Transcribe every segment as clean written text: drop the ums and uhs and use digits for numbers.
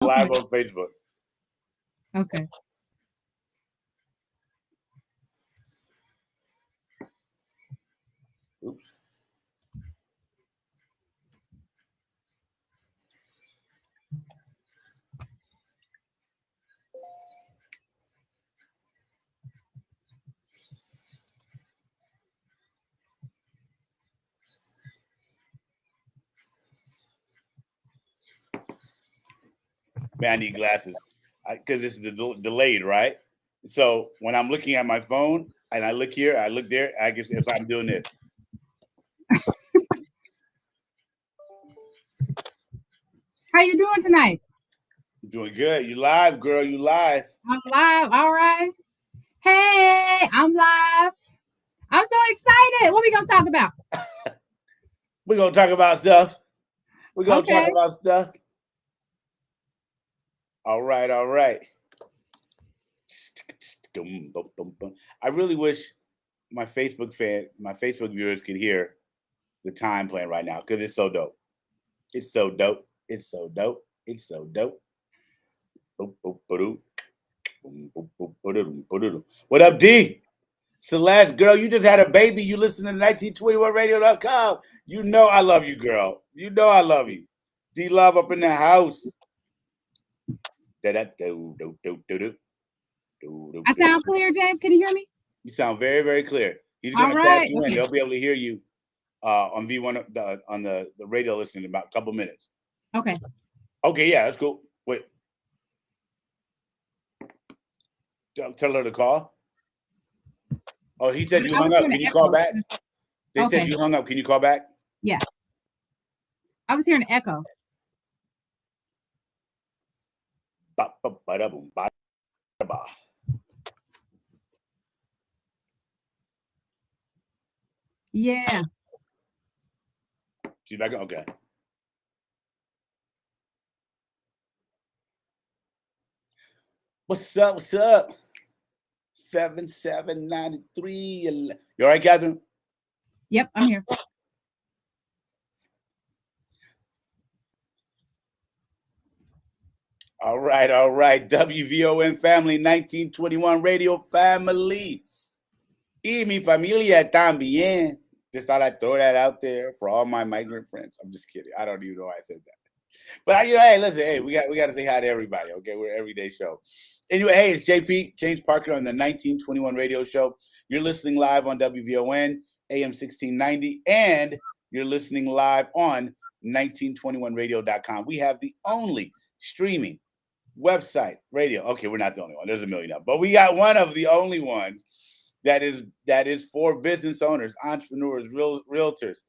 live on Facebook. Okay. Oops. Man, I need glasses because this is delayed, right? So when I'm looking at my phone and I look here, I look there, I guess if I'm doing this. How you doing tonight? I'm doing good. You live, girl. You live. I'm live. All right. Hey, I'm live. I'm so excited. What we gonna talk about? We're gonna talk about stuff. We're gonna talk Okay. about stuff. All right, all right. I really wish my Facebook viewers could hear the time playing right now because it's so dope. It's so dope. It's so dope. It's so dope. What up, D? Celeste, girl, you just had a baby. You listen to 1921radio.com. You know I love you, girl. You know I love you. D Love up in the house. I sound clear, James. Can you hear me? You sound very, very clear. He's going to tap you in. They'll be able to hear you on V1 on the radio listening in about a couple minutes. Okay. Okay, yeah, that's cool. Wait. Tell her to call. Oh, he said you hung up. Can you call back? They said you hung up. Can you call back? Yeah. I was hearing an echo. Yeah. She's back. Okay. What's up? What's up? 7793. You all right, Catherine? Yep, I'm here. All right, all right. WVON family, 1921 radio family. Y mi familia también. Just thought I'd throw that out there for all my migrant friends. I'm just kidding. I don't even know why I said that. But hey, listen, hey, we got to say hi to everybody. Okay, we're an everyday show. Anyway, hey, it's JP James Parker on the 1921 radio show. You're listening live on WVON AM 1690, and you're listening live on 1921radio.com. We have the only streaming website radio. Okay, we're not the only one. There's a million of them, but we got one of the only ones that is for business owners, entrepreneurs, realtors,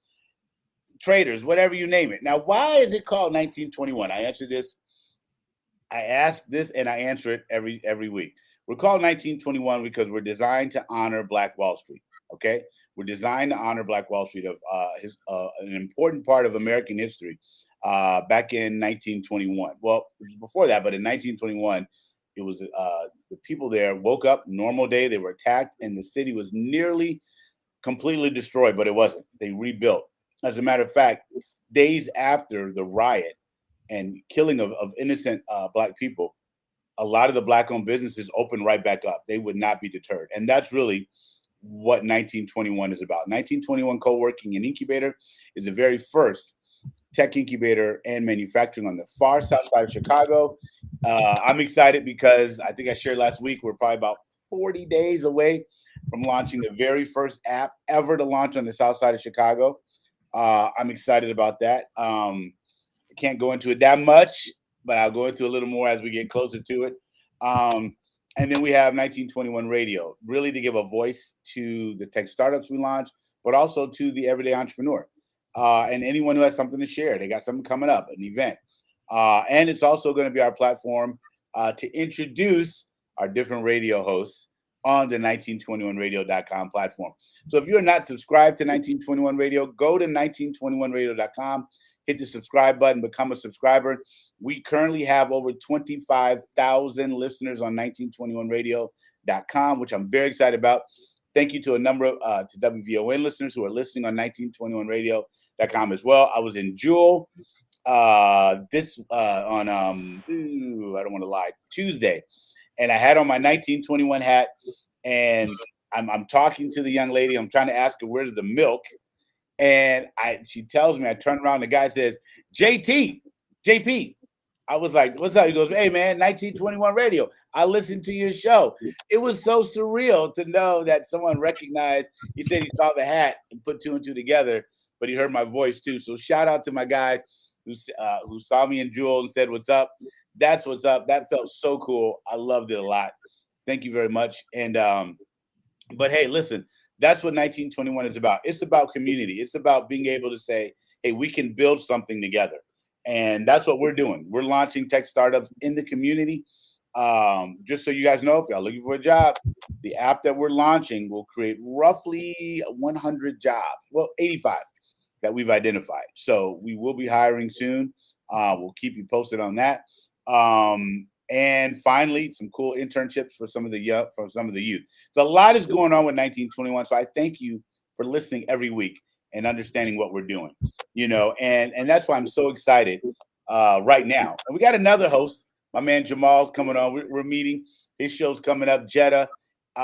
traders, whatever you name it. Now, why is it called 1921? I ask this and I answer it every week. We're called 1921 because we're designed to honor Black Wall Street. Okay, we're designed to honor Black Wall Street of an important part of American history back in 1921. Well, it was before that, but in 1921, it was the people there woke up, normal day, they were attacked, and the city was nearly completely destroyed, but it wasn't. They rebuilt. As a matter of fact, days after the riot and killing of innocent Black people, a lot of the Black-owned businesses opened right back up. They would not be deterred. And that's really what 1921 is about. 1921 Co-working and Incubator is the very first tech incubator and manufacturing on the far south side of Chicago. I'm excited because I think I shared last week, we're probably about 40 days away from launching the very first app ever to launch on the south side of Chicago. I'm excited about that. I can't go into it that much, but I'll go into a little more as we get closer to it. And then we have 1921 Radio, really to give a voice to the tech startups we launch, but also to the everyday entrepreneur and anyone who has something to share. They got something coming up, an event. And it's also going to be our platform to introduce our different radio hosts on the 1921radio.com platform. So if you're not subscribed to 1921 Radio, go to 1921radio.com, hit the subscribe button, become a subscriber. We currently have over 25,000 listeners on 1921radio.com, which I'm very excited about. Thank you to a number of to WVON listeners who are listening on 1921radio.com as well. I was in Jewel on I don't want to lie, Tuesday, and I had on my 1921 hat, and I'm talking to the young lady. I'm trying to ask her where's the milk, and she tells me. I turn around. The guy says, "JT, JP." I was like, "What's up?" He goes, "Hey man, 1921 radio. I listened to your show." It was so surreal to know that someone recognized. He said he saw the hat and put two and two together, but he heard my voice too. So shout out to my guy who saw me in Jewel and said, "What's up?" That's what's up. That felt so cool. I loved it a lot. Thank you very much. And but hey, listen, that's what 1921 is about. It's about community. It's about being able to say, hey, we can build something together. And that's what we're doing. We're launching tech startups in the community. Just so you guys know, if y'all looking for a job, the app that we're launching will create roughly 100 jobs. Well, 85 that we've identified. So we will be hiring soon. We'll keep you posted on that. And finally, some cool internships for some of the youth. So a lot is going on with 1921. So I thank you for listening every week and understanding what we're doing. And that's why I'm so excited right now. And we got another host, my man Jamal's coming on. We're meeting. His show's coming up. Jeddah,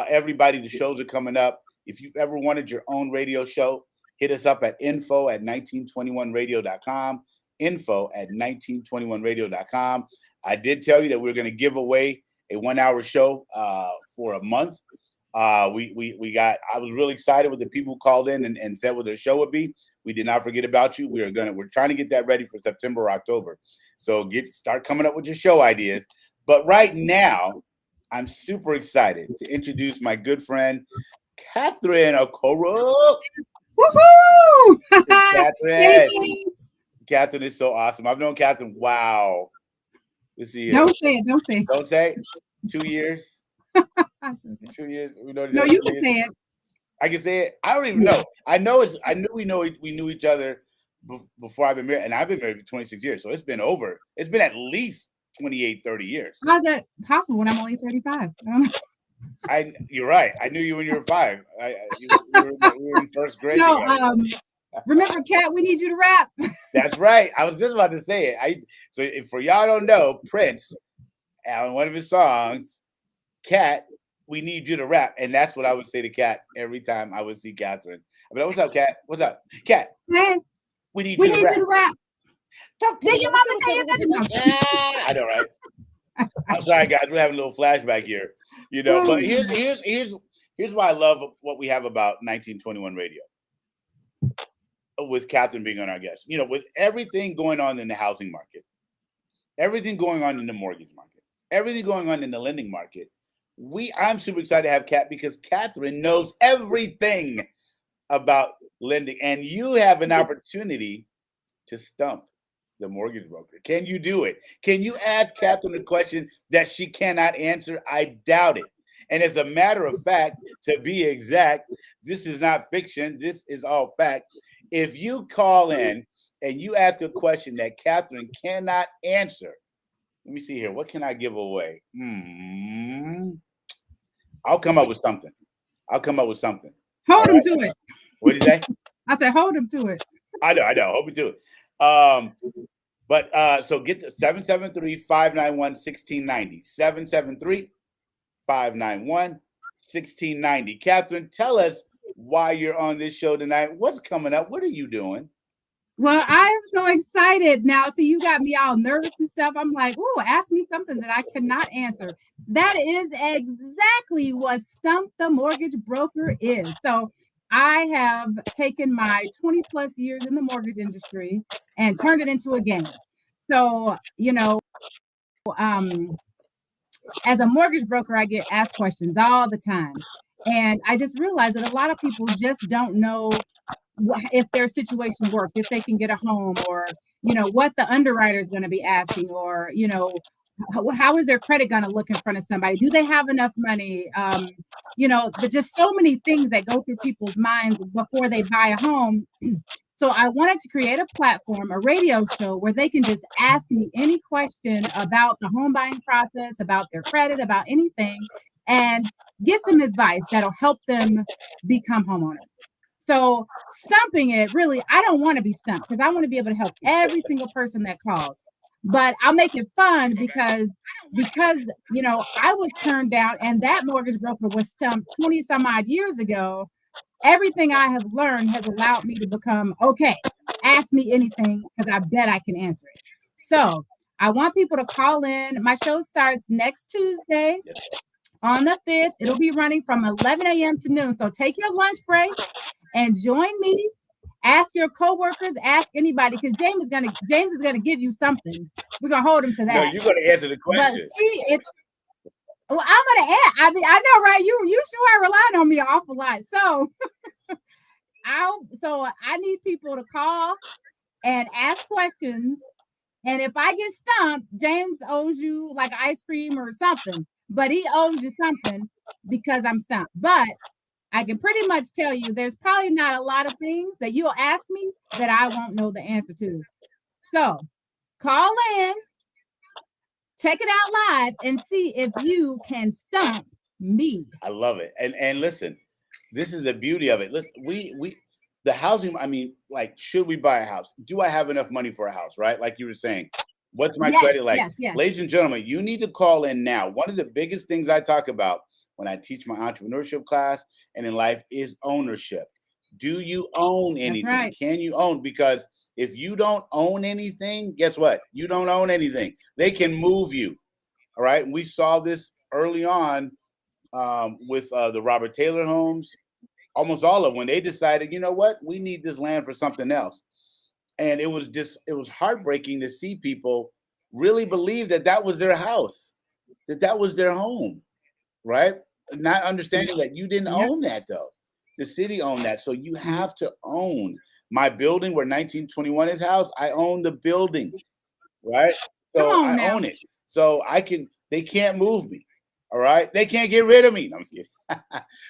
everybody, the shows are coming up. If you've ever wanted your own radio show, hit us up at info@1921radio.com. info@1921radio.com. I did tell you that we're going to give away a 1-hour show for a month. I was really excited with the people who called in and said what their show would be. We did not forget about you. We're trying to get that ready for September or October. So start coming up with your show ideas. But right now, I'm super excited to introduce my good friend, Catherine Okoro. Woohoo! Catherine is so awesome. I've known Catherine. Wow. Let's see here. Don't say it. Don't say it. Don't say it. 2 years. 2 years. No, you can say it. I can say it. I don't even know. I knew we knew each other before I've been married, and I've been married for 26 years. So it's been at least 28, 30 years. How's that possible when I'm only 35? I don't know. You're right. I knew you when you were 5. We were in first grade. No, remember, Kat, we need you to rap. That's right. I was just about to say it. So if for y'all don't know, Prince, on one of his songs, Kat, we need you to rap. And that's what I would say to Kat every time I would see Catherine. I mean, what's up, Kat? What's up? Kat, man, we need you to rap. Did your mama tell you that? I know, right? I'm sorry, guys. We're having a little flashback here. But here's why I love what we have about 1921 radio. With Catherine being on our guest, with everything going on in the housing market, everything going on in the mortgage market, everything going on in the lending market, I'm super excited to have Kat because Catherine knows everything about lending, and you have an opportunity to stump the mortgage broker. Can you do it? Can you ask Catherine a question that she cannot answer? I doubt it. And as a matter of fact, to be exact, this is not fiction. This is all fact. If you call in and you ask a question that Catherine cannot answer, let me see here. What can I give away? I'll come up with something. Hold him to it. What did you say? I said, hold him to it. I know. Hold me to it. So get to 773-591-1690. 773-591-1690. Catherine, tell us why you're on this show tonight. What's coming up? What are you doing? Well, I am so excited now. So you got me all nervous and stuff. I'm like, oh, ask me something that I cannot answer. That is exactly what Stump the Mortgage Broker is. So I have taken my 20 plus years in the mortgage industry and turned it into a game. So, as a mortgage broker, I get asked questions all the time. And I just realized that a lot of people just don't know if their situation works, if they can get a home, or, what the underwriter is going to be asking, or, how is their credit going to look in front of somebody? Do they have enough money? Just so many things that go through people's minds before they buy a home. So I wanted to create a platform, a radio show where they can just ask me any question about the home buying process, about their credit, about anything, and get some advice that'll help them become homeowners. So stumping it, really, I don't want to be stumped because I want to be able to help every single person that calls. But I'll make it fun because I was turned down and that mortgage broker was stumped 20 some odd years ago. Everything I have learned has allowed me to become okay. Ask me anything because I bet I can answer it. So I want people to call in. My show starts next Tuesday on the 5th. It'll be running from 11 a.m. to noon. So take your lunch break and join me. Ask your coworkers, ask anybody, because James is gonna give you something. We're gonna hold him to that. No, you're gonna answer the question. But see if I'm gonna ask. I mean, I know, right? You sure are relying on me an awful lot. So I need people to call and ask questions. And if I get stumped, James owes you like ice cream or something, but he owes you something because I'm stumped. But I can pretty much tell you there's probably not a lot of things that you'll ask me that I won't know the answer to. So call in, check it out live, and see if you can stump me. I love it. And listen, this is the beauty of it. Listen, the housing, I mean, like, should we buy a house? Do I have enough money for a house, right? Like you were saying, what's my credit like? Yes. Ladies and gentlemen, you need to call in now. One of the biggest things I talk about when I teach my entrepreneurship class and in life is ownership. Do you own anything? Right. Can you own? Because if you don't own anything, guess what? You don't own anything. They can move you. All right. And we saw this early on with the Robert Taylor homes. Almost all of them, when they decided, you know what, we need this land for something else. And it was heartbreaking to see people really believe that was their house, that was their home, right? Not understanding that you didn't own that though. The city owned that. So you have to own. My building where 1921 is housed, I own the building, right? So I own it. So they can't move me. All right. They can't get rid of me. No, I'm just kidding.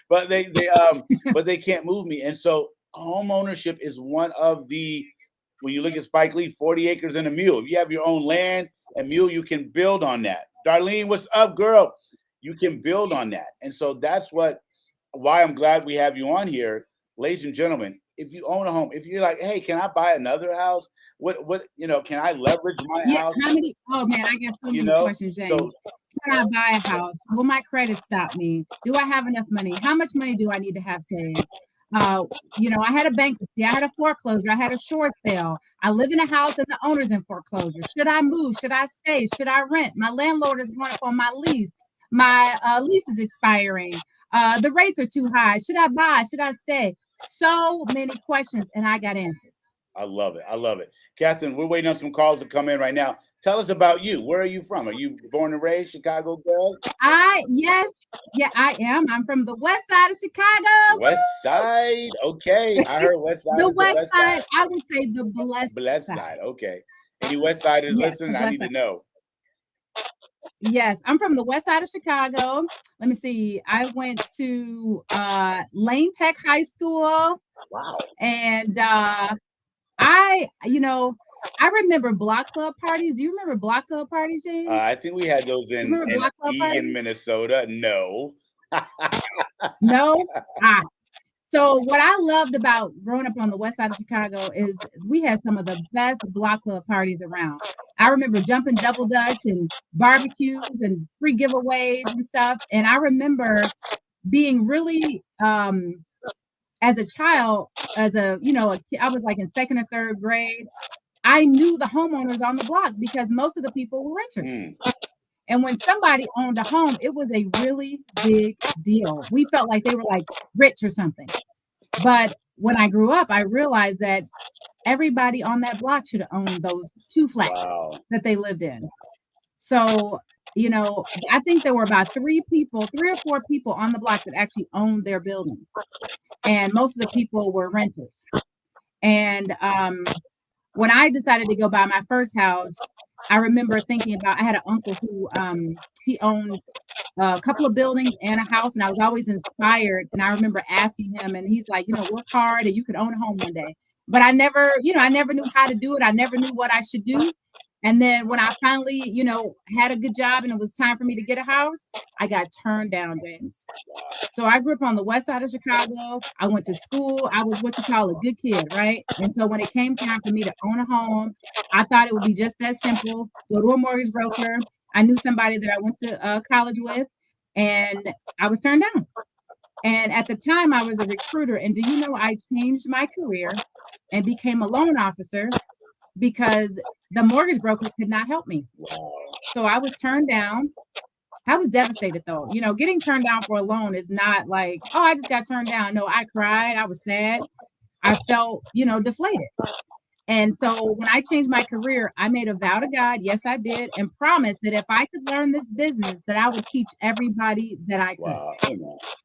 but they can't move me. And so home ownership is one of when you look at Spike Lee, 40 acres and a mule. If you have your own land and mule, you can build on that. Darlene, what's up, girl? You can build on that. And so that's why I'm glad we have you on here. Ladies and gentlemen, if you own a home, if you're like, hey, can I buy another house? What can I leverage my house? Oh man, I got so many questions, James. So, can I buy a house? Will my credit stop me? Do I have enough money? How much money do I need to have saved? I had a bankruptcy, I had a foreclosure, I had a short sale. I live in a house and the owner's in foreclosure. Should I move? Should I stay? Should I rent? My landlord is going up on my lease. My lease is expiring. The rates are too high. Should I buy? Should I stay? So many questions, and I got answered. I love it. Catherine, we're waiting on some calls to come in right now. Tell us about you. Where are you from? Are you born and raised Chicago girl? I am. I'm from the west side of Chicago. West side. Okay. I heard west side. The west side. I would say the blessed side. Okay. Any west siders listening? I need to know. Yes, I'm from the west side of Chicago. Let me see. I went to Lane Tech High School. Wow. And I remember block club parties. Do you remember block club parties, James? I think we had those in Eagan, Minnesota. No. No? So what I loved about growing up on the west side of Chicago is we had some of the best block club parties around. I remember jumping double dutch and barbecues and free giveaways and stuff. And I remember being really, as a child, I was like in second or third grade. I knew the homeowners on the block because most of the people were renters. And when somebody owned a home, it was a really big deal. We felt like they were like rich or something. But when I grew up, I realized that everybody on that block should have owned those 2 flats that they lived in. So, I think there were about 3 or 4 people on the block that actually owned their buildings. And most of the people were renters. And when I decided to go buy my first house, I remember thinking about, I had an uncle who he owned a couple of buildings and a house, and I was always inspired. And I remember asking him, and he's like, work hard and you could own a home one day. But I never knew how to do it. I never knew what I should do. And then when I finally, had a good job and it was time for me to get a house, I got turned down, James. So I grew up on the west side of Chicago. I went to school. I was what you call a good kid, right? And so when it came time for me to own a home, I thought it would be just that simple. Go to a mortgage broker. I knew somebody that I went to college with, and I was turned down. And at the time, I was a recruiter. And do you know I changed my career and became a loan officer because the mortgage broker could not help me. So I was turned down. I was devastated though. Getting turned down for a loan is not like, oh, I just got turned down. No, I cried. I was sad. I felt, deflated. And so when I changed my career, I made a vow to God. Yes, I did. And promised that if I could learn this business, that I would teach everybody that I could. Wow.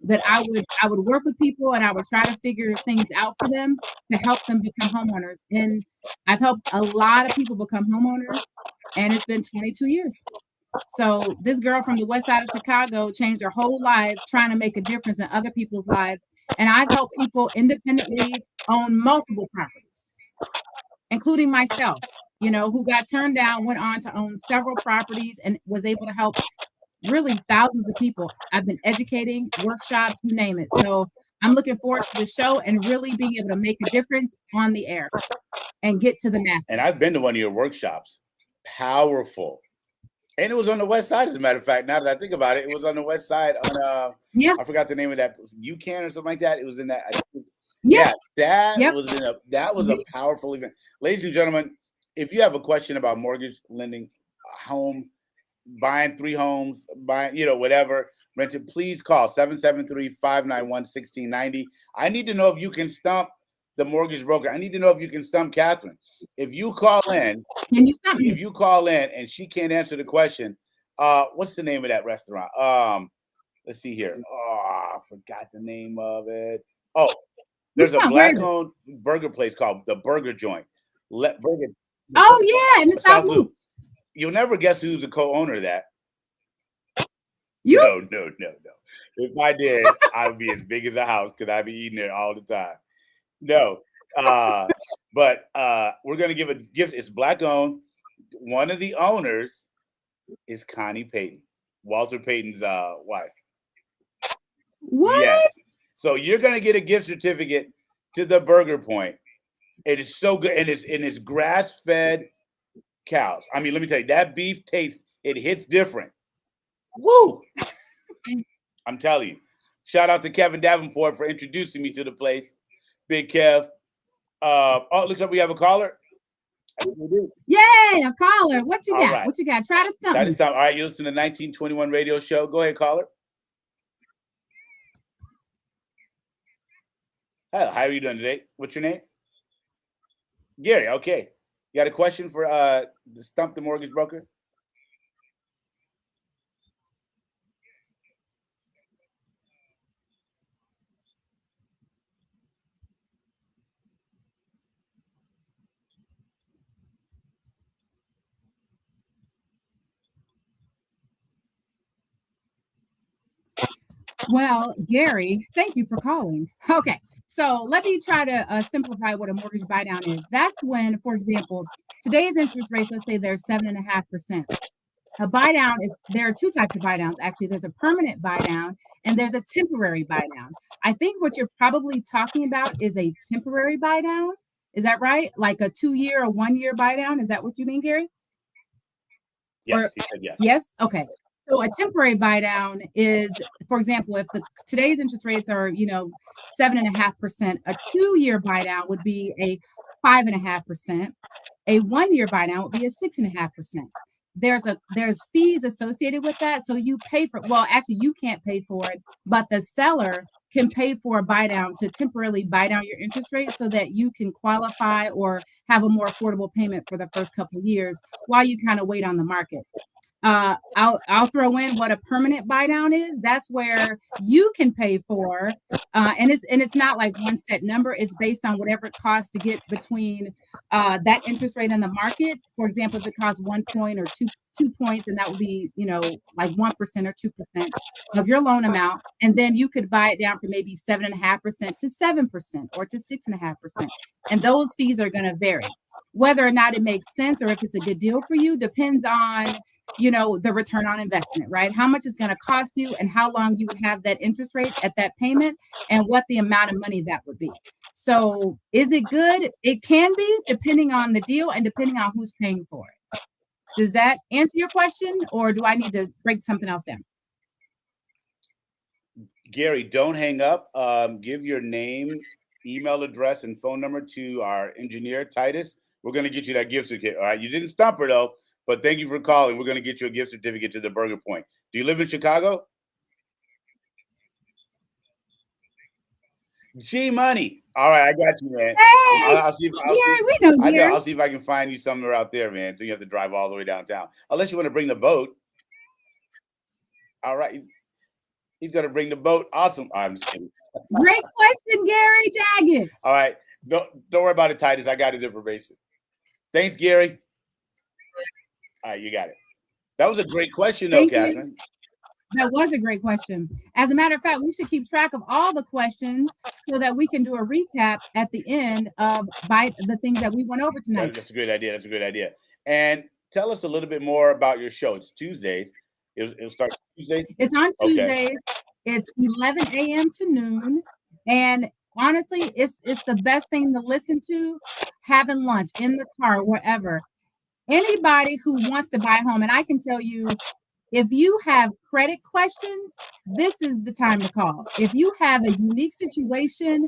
That I would work with people and I would try to figure things out for them to help them become homeowners. And I've helped a lot of people become homeowners, and it's been 22 years. So this girl from the west side of Chicago changed her whole life trying to make a difference in other people's lives. And I've helped people independently own multiple properties, including myself, who got turned down, went on to own several properties and was able to help really thousands of people. I've been educating, workshops, you name it. So I'm looking forward to the show and really being able to make a difference on the air and get to the masses. And I've been to one of your workshops. Powerful. And it was on the west side, as a matter of fact. Now that I think about it, it was on the west side on I forgot the name of that, UCAN or something like that. It was in that. That was a powerful event. Ladies and gentlemen, if you have a question about mortgage lending, home, buying 3 homes, buying, whatever, rented, please call 773-591-1690. I need to know if you can stump the mortgage broker. I need to know if you can stump Catherine. If you call in, and she can't answer the question, what's the name of that restaurant? Let's see here. Oh, I forgot the name of it. Oh, there's a black-owned burger place called the Burger Joint. Oh yeah, in the South Loop. You'll never guess who's the co-owner of that. You? No. If I did, I would be as big as a house because I'd be eating there all the time. No. But we're going to give a gift. It's black-owned. One of the owners is Connie Payton, Walter Payton's wife. What? Yes. So you're going to get a gift certificate to the Burger Point. It is so good. And it's grass-fed cows. I mean, let me tell you, that beef tastes, it hits different. Woo! I'm telling you. Shout out to Kevin Davenport for introducing me to the place. Big Kev. Looks like we have a caller. Yay, a caller. What you got? Right. What you got? Try to stump me. All right, you listen to 1921 radio show. Go ahead, caller. How are you doing today? What's your name? Gary. Okay. You got a question for Stump the Mortgage Broker? Well, Gary, thank you for calling. Okay, so let me try to simplify what a mortgage buy down is. That's when, for example, today's interest rates, let's say they're 7.5%. A buy down there are 2 types of buy downs. Actually, there's a permanent buy down and there's a temporary buy down. I think what you're probably talking about is a temporary buy down. Is that right? Like a 2-year or 1-year buy down? Is that what you mean, Gary? Yes, he said yes. Yes? Okay. So a temporary buy down is, for example, if today's interest rates are, 7.5%, a 2-year buy down would be a 5.5%. A 1-year buy down would be a 6.5%. There's fees associated with that. So you pay for, well, actually you can't pay for it, but the seller can pay for a buy down to temporarily buy down your interest rate so that you can qualify or have a more affordable payment for the first couple of years while you kind of wait on the market. I'll throw in what a permanent buy down is. That's where you can pay for, and it's not like one set number. It's based on whatever it costs to get between that interest rate in the market. For example, if it costs 1 point or two points, and that would be like 1% or 2% of your loan amount, and then you could buy it down from maybe 7.5% to 7% or to 6.5%, and those fees are going to vary. Whether or not it makes sense or if it's a good deal for you depends on, the return on investment, right? How much it's going to cost you and how long you would have that interest rate at that payment and what the amount of money that would be. So, is it good? It can be depending on the deal and depending on who's paying for it. Does that answer your question or do I need to break something else down? Gary, don't hang up. Give your name, email address, and phone number to our engineer, Titus. We're going to get you that gift certificate. All right. You didn't stump her, though, but thank you for calling. We're going to get you a gift certificate to the Burger Point. Do you live in Chicago? G Money. All right. I got you, man. Hey, I'll see. we know I know. Gary. I'll see if I can find you somewhere out there, man. So you have to drive all the way downtown. Unless you want to bring the boat. All right. He's going to bring the boat. Awesome. I'm just kidding. Great question, Gary Daggett. All right. Don't worry about it, Titus. I got his information. Thanks, Gary. All right, you got it. That was a great question, though, Thank Catherine. That was a great question. As a matter of fact, we should keep track of all the questions so that we can do a recap at the end of the things that we went over tonight. That's a great idea. That's a great idea. And tell us a little bit more about your show. It's Tuesdays. It'll start Tuesdays? It's on Tuesdays. Okay. It's 11 a.m. to noon. And honestly, it's the best thing to listen to having lunch in the car, wherever. Anybody who wants to buy a home, and I can tell you, if you have credit questions, this is the time to call. If you have a unique situation,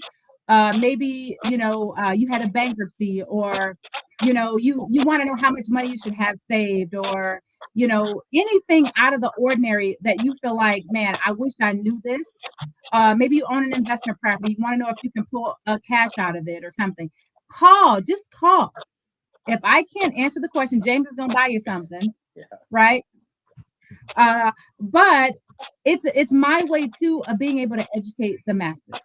maybe you had a bankruptcy, or you want to know how much money you should have saved, or anything out of the ordinary that you feel like, man, I wish I knew this. Maybe you own an investment property, you want to know if you can pull cash out of it or something. Just call. If I can't answer the question, James is going to buy you something, right? But it's my way too of being able to educate the masses,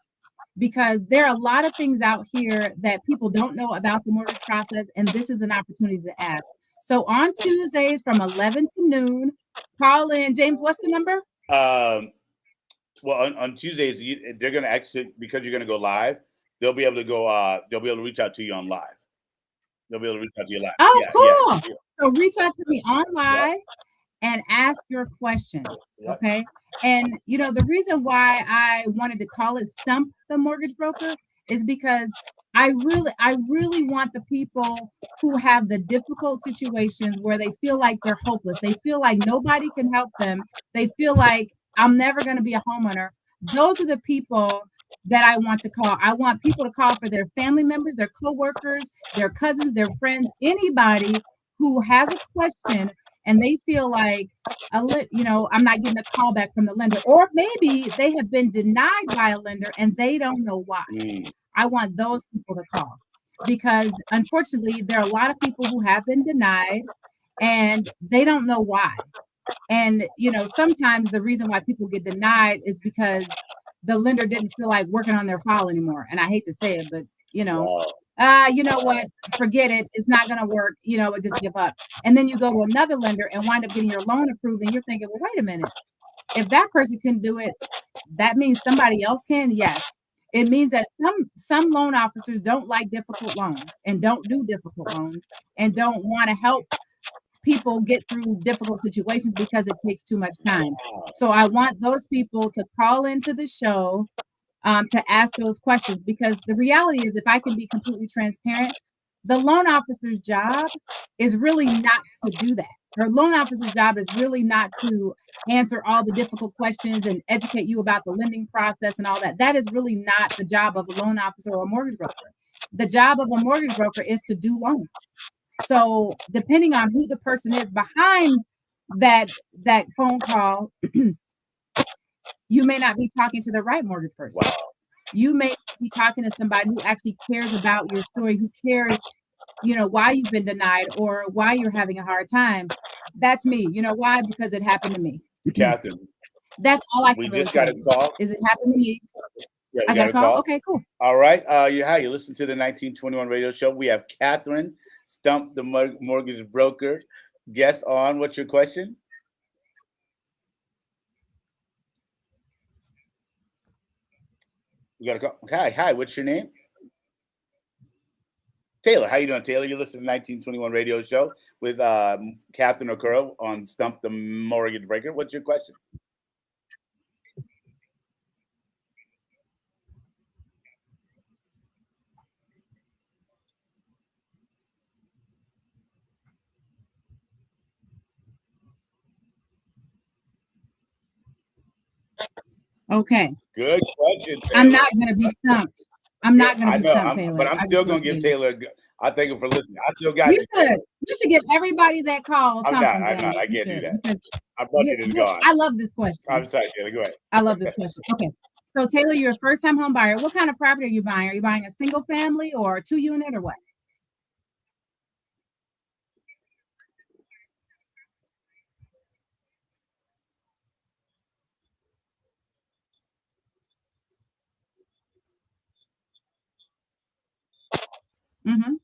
because there are a lot of things out here that people don't know about the mortgage process, and this is an opportunity to ask. So on Tuesdays from 11 to noon, call in. James, what's the number? Well, on Tuesdays, they're going to exit because you're going to go live. They'll be able to go. They'll be able to reach out to you on live. They'll be able to reach out to you live. Oh, yeah, cool. Yeah. So reach out to me on live and ask your question. Okay. And the reason why I wanted to call it Stump the Mortgage Broker is because I really want the people who have the difficult situations where they feel like they're hopeless. They feel like nobody can help them. They feel like I'm never going to be a homeowner. Those are the people that I want to call. I want people to call for their family members, their coworkers, their cousins, their friends, anybody who has a question and they feel like, I'm not getting a call back from the lender, or maybe they have been denied by a lender and they don't know why. I want those people to call, because unfortunately, there are a lot of people who have been denied and they don't know why. And, sometimes the reason why people get denied is because the lender didn't feel like working on their file anymore. And I hate to say it, but, you know what? Forget it. It's not going to work. Just give up. And then you go to another lender and wind up getting your loan approved. And you're thinking, well, wait a minute. If that person can do it, that means somebody else can. Yes. It means that some loan officers don't like difficult loans and don't do difficult loans and don't want to help people get through difficult situations because it takes too much time. So I want those people to call into the show to ask those questions, because the reality is, if I can be completely transparent, the loan officer's job is really not to do that. Her loan officer's job is really not to answer all the difficult questions and educate you about the lending process and all that. That is really not the job of a loan officer or a mortgage broker. The job of a mortgage broker is to do loans. So depending on who the person is behind that phone call, you may not be talking to the right mortgage person. Wow. You may be talking to somebody who actually cares about your story, who cares, why you've been denied or why you're having a hard time. That's me. You know why? Because it happened to me. Catherine. That's all I can We really just got a call. Is it happened to me? Yeah, I got a call? Okay, cool. All right. You listen to the 1921 radio show. We have Catherine, Stump the Mortgage Broker, guest on. What's your question? You got a call. Hi. What's your name? Taylor, how you doing, Taylor? You're listening to 1921 Radio Show with Catherine Okoro on Stump the Mortgage Breaker. What's your question? Okay. Good question, Taylor. I'm not going to be stumped. I'm not going to be stumped, Taylor. But I'm still going to give Taylor. I thank him for listening. I still got you should. You should give everybody that call something. I'm not. I can't do that. Because my budget is gone. I love this question. I'm sorry, Taylor. Go ahead. I love this question. Okay. So, Taylor, you're a first-time home buyer. What kind of property are you buying? Are you buying a single family or a 2-unit or what? Mm-hmm.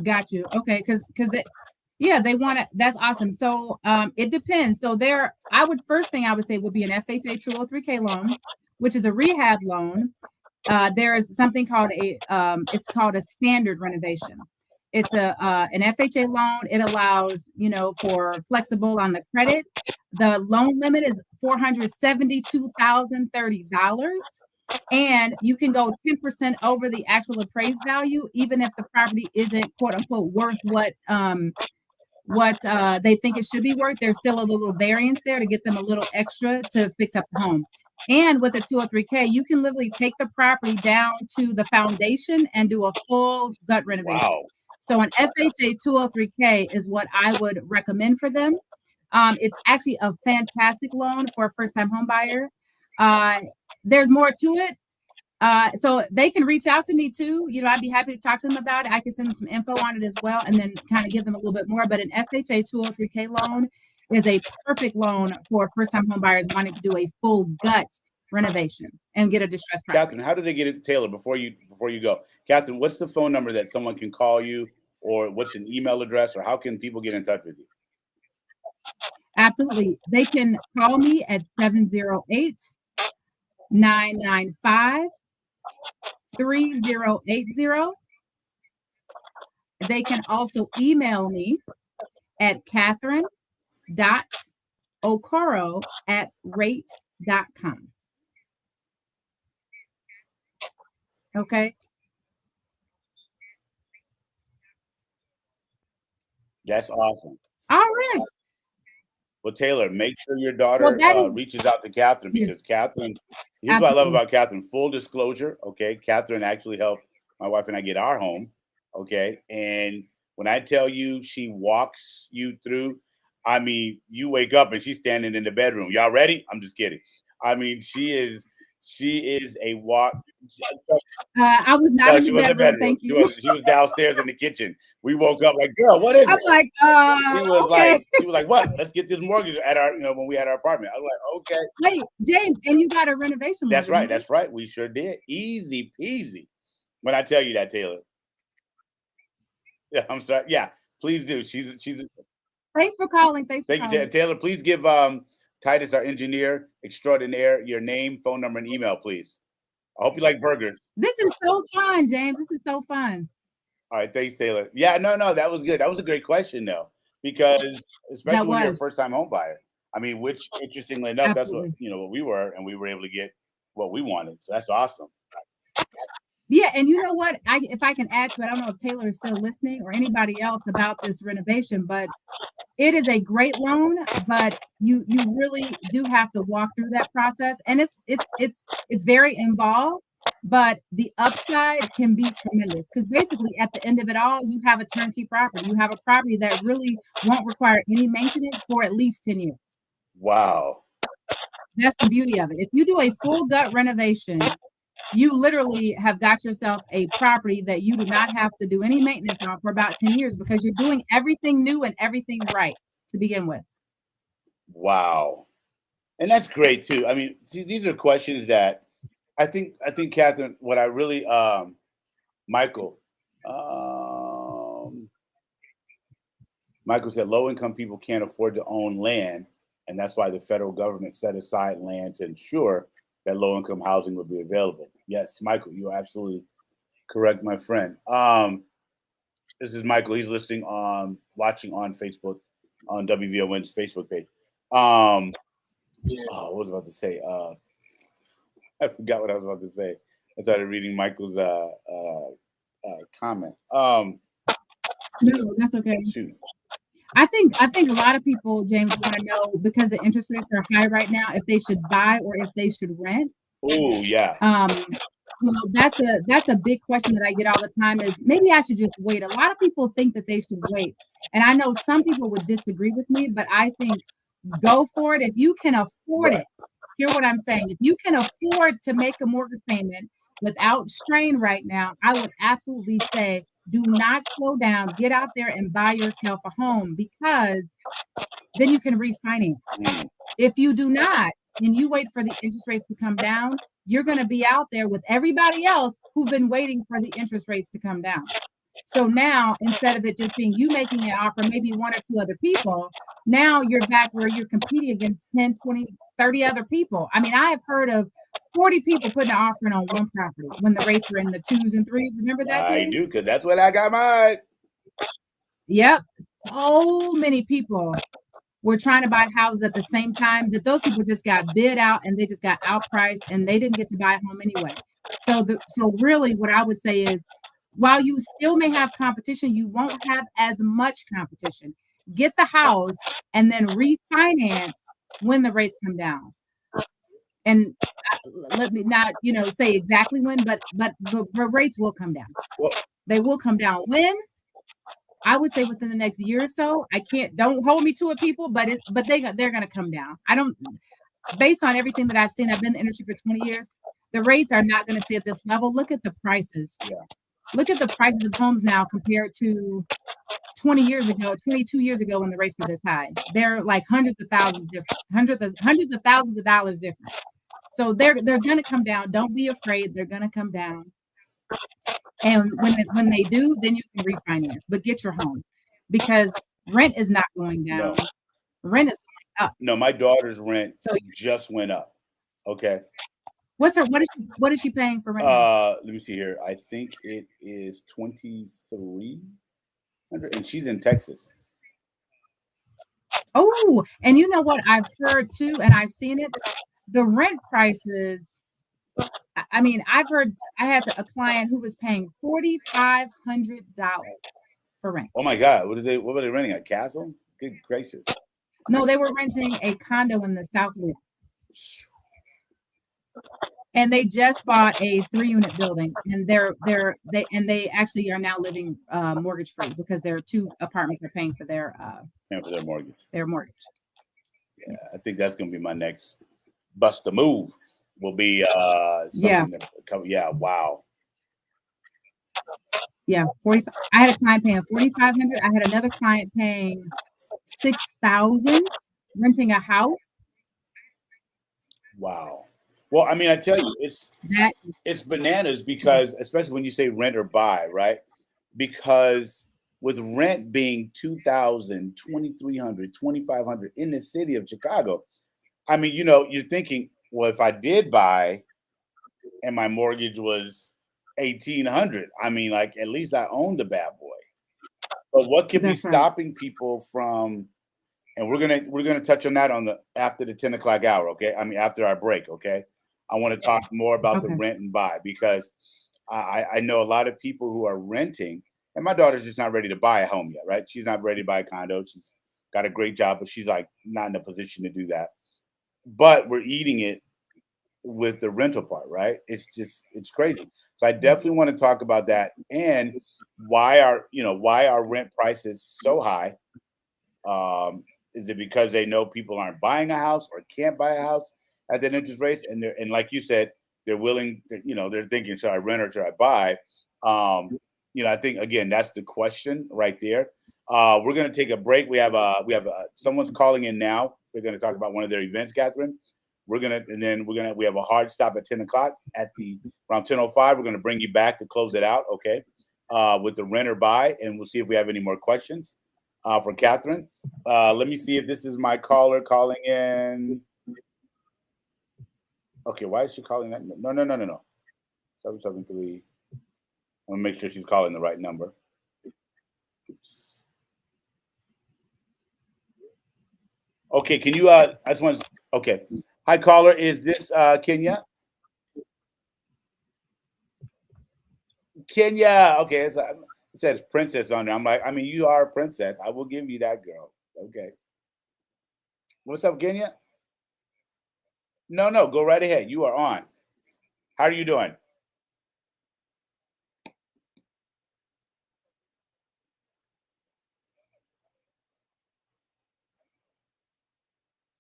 Got you. Okay, because they want to. That's awesome. So it depends. So first thing I would say would be an FHA 203K loan, which is a rehab loan. There is something called it's called a standard renovation. It's an FHA loan. It allows, for flexible on the credit. The loan limit is $472,030. And you can go 10% over the actual appraised value, even if the property isn't quote unquote worth what they think it should be worth. There's still a little variance there to get them a little extra to fix up the home. And with a 203K, you can literally take the property down to the foundation and do a full gut renovation. Wow. So an FHA 203K is what I would recommend for them. It's actually a fantastic loan for a first-time home buyer. There's more to it. So they can reach out to me too. I'd be happy to talk to them about it. I can send them some info on it as well and then kind of give them a little bit more. But an FHA 203K loan is a perfect loan for first-time home buyers wanting to do a full gut renovation and get a distressed property. Catherine, how do they get it, Taylor, before you go? Catherine, what's the phone number that someone can call you, or what's an email address, or how can people get in touch with you? Absolutely. They can call me at 708-995-3080. They can also email me at catherine.okoro@rate.com. Okay. That's awesome. All right. Well, Taylor, make sure your daughter reaches out to Catherine, because Catherine, here's what I love about Catherine. Full disclosure, okay? Catherine actually helped my wife and I get our home, okay? And when I tell you she walks you through, I mean, you wake up and she's standing in the bedroom. Y'all ready? I'm just kidding. I mean, she is a walk. I was not in the bedroom. Thank you. She was downstairs in the kitchen. We woke up like, girl, what is it? I was like, she was like, what? Let's get this mortgage at our, when we had our apartment. I was like, okay. Wait, James, and you got a renovation mortgage. That's right. That's right. We sure did. Easy peasy. When I tell you that, Taylor. Yeah, I'm sorry. Yeah, please do. She's. Thanks for calling. Thank you, Taylor. Please give Titus, our engineer extraordinaire, your name, phone number, and email, please. I hope you like burgers. This is so fun, James. This is so fun. All right, thanks, Taylor. Yeah, no, that was good. That was a great question, though, because especially when you're a first-time home buyer. I mean, which interestingly enough, Absolutely. That's what we were, and we were able to get what we wanted. So that's awesome. Yeah, and you know what? If I can add to it, I don't know if Taylor is still listening or anybody else about this renovation, but it is a great loan, but you really do have to walk through that process, and it's very involved, but the upside can be tremendous, because basically at the end of it all, you have a turnkey property. You have a property that really won't require any maintenance for at least 10 years. Wow. That's the beauty of it. If you do a full gut renovation, you literally have got yourself a property that you do not have to do any maintenance on for about 10 years, because you're doing everything new and everything right to begin with. Wow. And that's great too. I mean, see, these are questions that I think, Catherine, what I really, Michael said low income people can't afford to own land and that's why the federal government set aside land to ensure that low-income housing would be available. Yes, Michael, you are absolutely correct, my friend. This is Michael. He's listening watching on Facebook, on WVON's Facebook page. What was I about to say? I forgot what I was about to say. I started reading Michael's comment. No, that's okay. Shoot. I think a lot of people, James, want to know, because the interest rates are high right now, if they should buy or if they should rent. Oh yeah. That's a big question that I get all the time, is maybe I should just wait. A lot of people think that they should wait. And I know some people would disagree with me, but I think go for it. If you can afford it, hear what I'm saying. If you can afford to make a mortgage payment without strain right now, I would absolutely say do not slow down. Get out there and buy yourself a home, because then you can refinance. If you do not, and you wait for the interest rates to come down, you're going to be out there with everybody else who've been waiting for the interest rates to come down. So now, instead of it just being you making an offer, maybe one or two other people, now you're back where you're competing against 10, 20, 30 other people. I mean, I have heard of 40 people putting an offer in on one property when the rates were in the 2s and 3s. Remember that, James? I do, because that's when I got mine. Yep. So many people were trying to buy houses at the same time that those people just got bid out, and they just got outpriced, and they didn't get to buy a home anyway. So really what I would say is, while you still may have competition, you won't have as much competition. Get the house and then refinance when the rates come down. And let me not, say exactly when, but rates will come down. They will come down. When? I would say within the next year or so. Don't hold me to it, people, but they're going to come down. Based on everything that I've seen, I've been in the industry for 20 years. The rates are not going to stay at this level. Look at the prices. Yeah. Look at the prices of homes now compared to 20 years ago, 22 years ago, when the rates were this high. They're like hundreds of thousands different, hundreds of thousands of dollars different. So they're going to come down. Don't be afraid. They're going to come down. And when they do, then you can refinance, but get your home, because rent is not going down. No. Rent is going up. No, my daughter's rent just went up. Okay. What is she paying for rent? Let me see here. I think it is $2,300, and she's in Texas. Oh, and you know what I've heard too, and I've seen it. The rent prices. I mean, I had a client who was paying $4,500 for rent. Oh my God! What were they renting? A castle? Good gracious! No, they were renting a condo in the South Loop. And they just bought a 3-unit building, and they actually are now living mortgage free, because their 2 apartments are paying for their mortgage. Their mortgage. Yeah, I think that's gonna be my next bust the move. Will be wow. Yeah, 45. I had a client paying $4,500. I had another client paying $6,000 renting a house. Wow. Well, I mean, I tell you, it's bananas, because especially when you say rent or buy, right? Because with rent being $2,000, $2,300, $2,500 in the city of Chicago, I mean, you're thinking, well, if I did buy and my mortgage was $1,800, I mean, like, at least I own the bad boy. But what could be stopping people from? And we're gonna touch on that after the 10 o'clock hour, okay? I mean, after our break, okay? I want to talk more about the rent and buy, because I know a lot of people who are renting, and my daughter's just not ready to buy a home yet, right? She's not ready to buy a condo. She's got a great job, but she's like not in a position to do that. But we're eating it with the rental part, right? It's crazy. So I definitely want to talk about that, and why are rent prices so high? Is it because they know people aren't buying a house or can't buy a house at that interest rates? And like you said, they're willing to, they're thinking, should I rent or should I buy? I think, again, that's the question right there. We're going to take a break. We have someone's calling in now. They're going to talk about one of their events, Catherine. We have a hard stop at 10 o'clock around 10:05. We're going to bring you back to close it out. Okay. With the rent or buy, and we'll see if we have any more questions. for Catherine. Let me see if this is my caller calling in. Okay, why is she calling that? No, no, no, no, no. 773. I want to make sure she's calling the right number. Oops. Okay, can you? I just want to. Okay, hi caller. Is this Kenya? Kenya. Okay, it says princess on there. I'm like, I mean, you are a princess. I will give you that, girl. Okay. What's up, Kenya? No, no, go right ahead. You are on. How are you doing?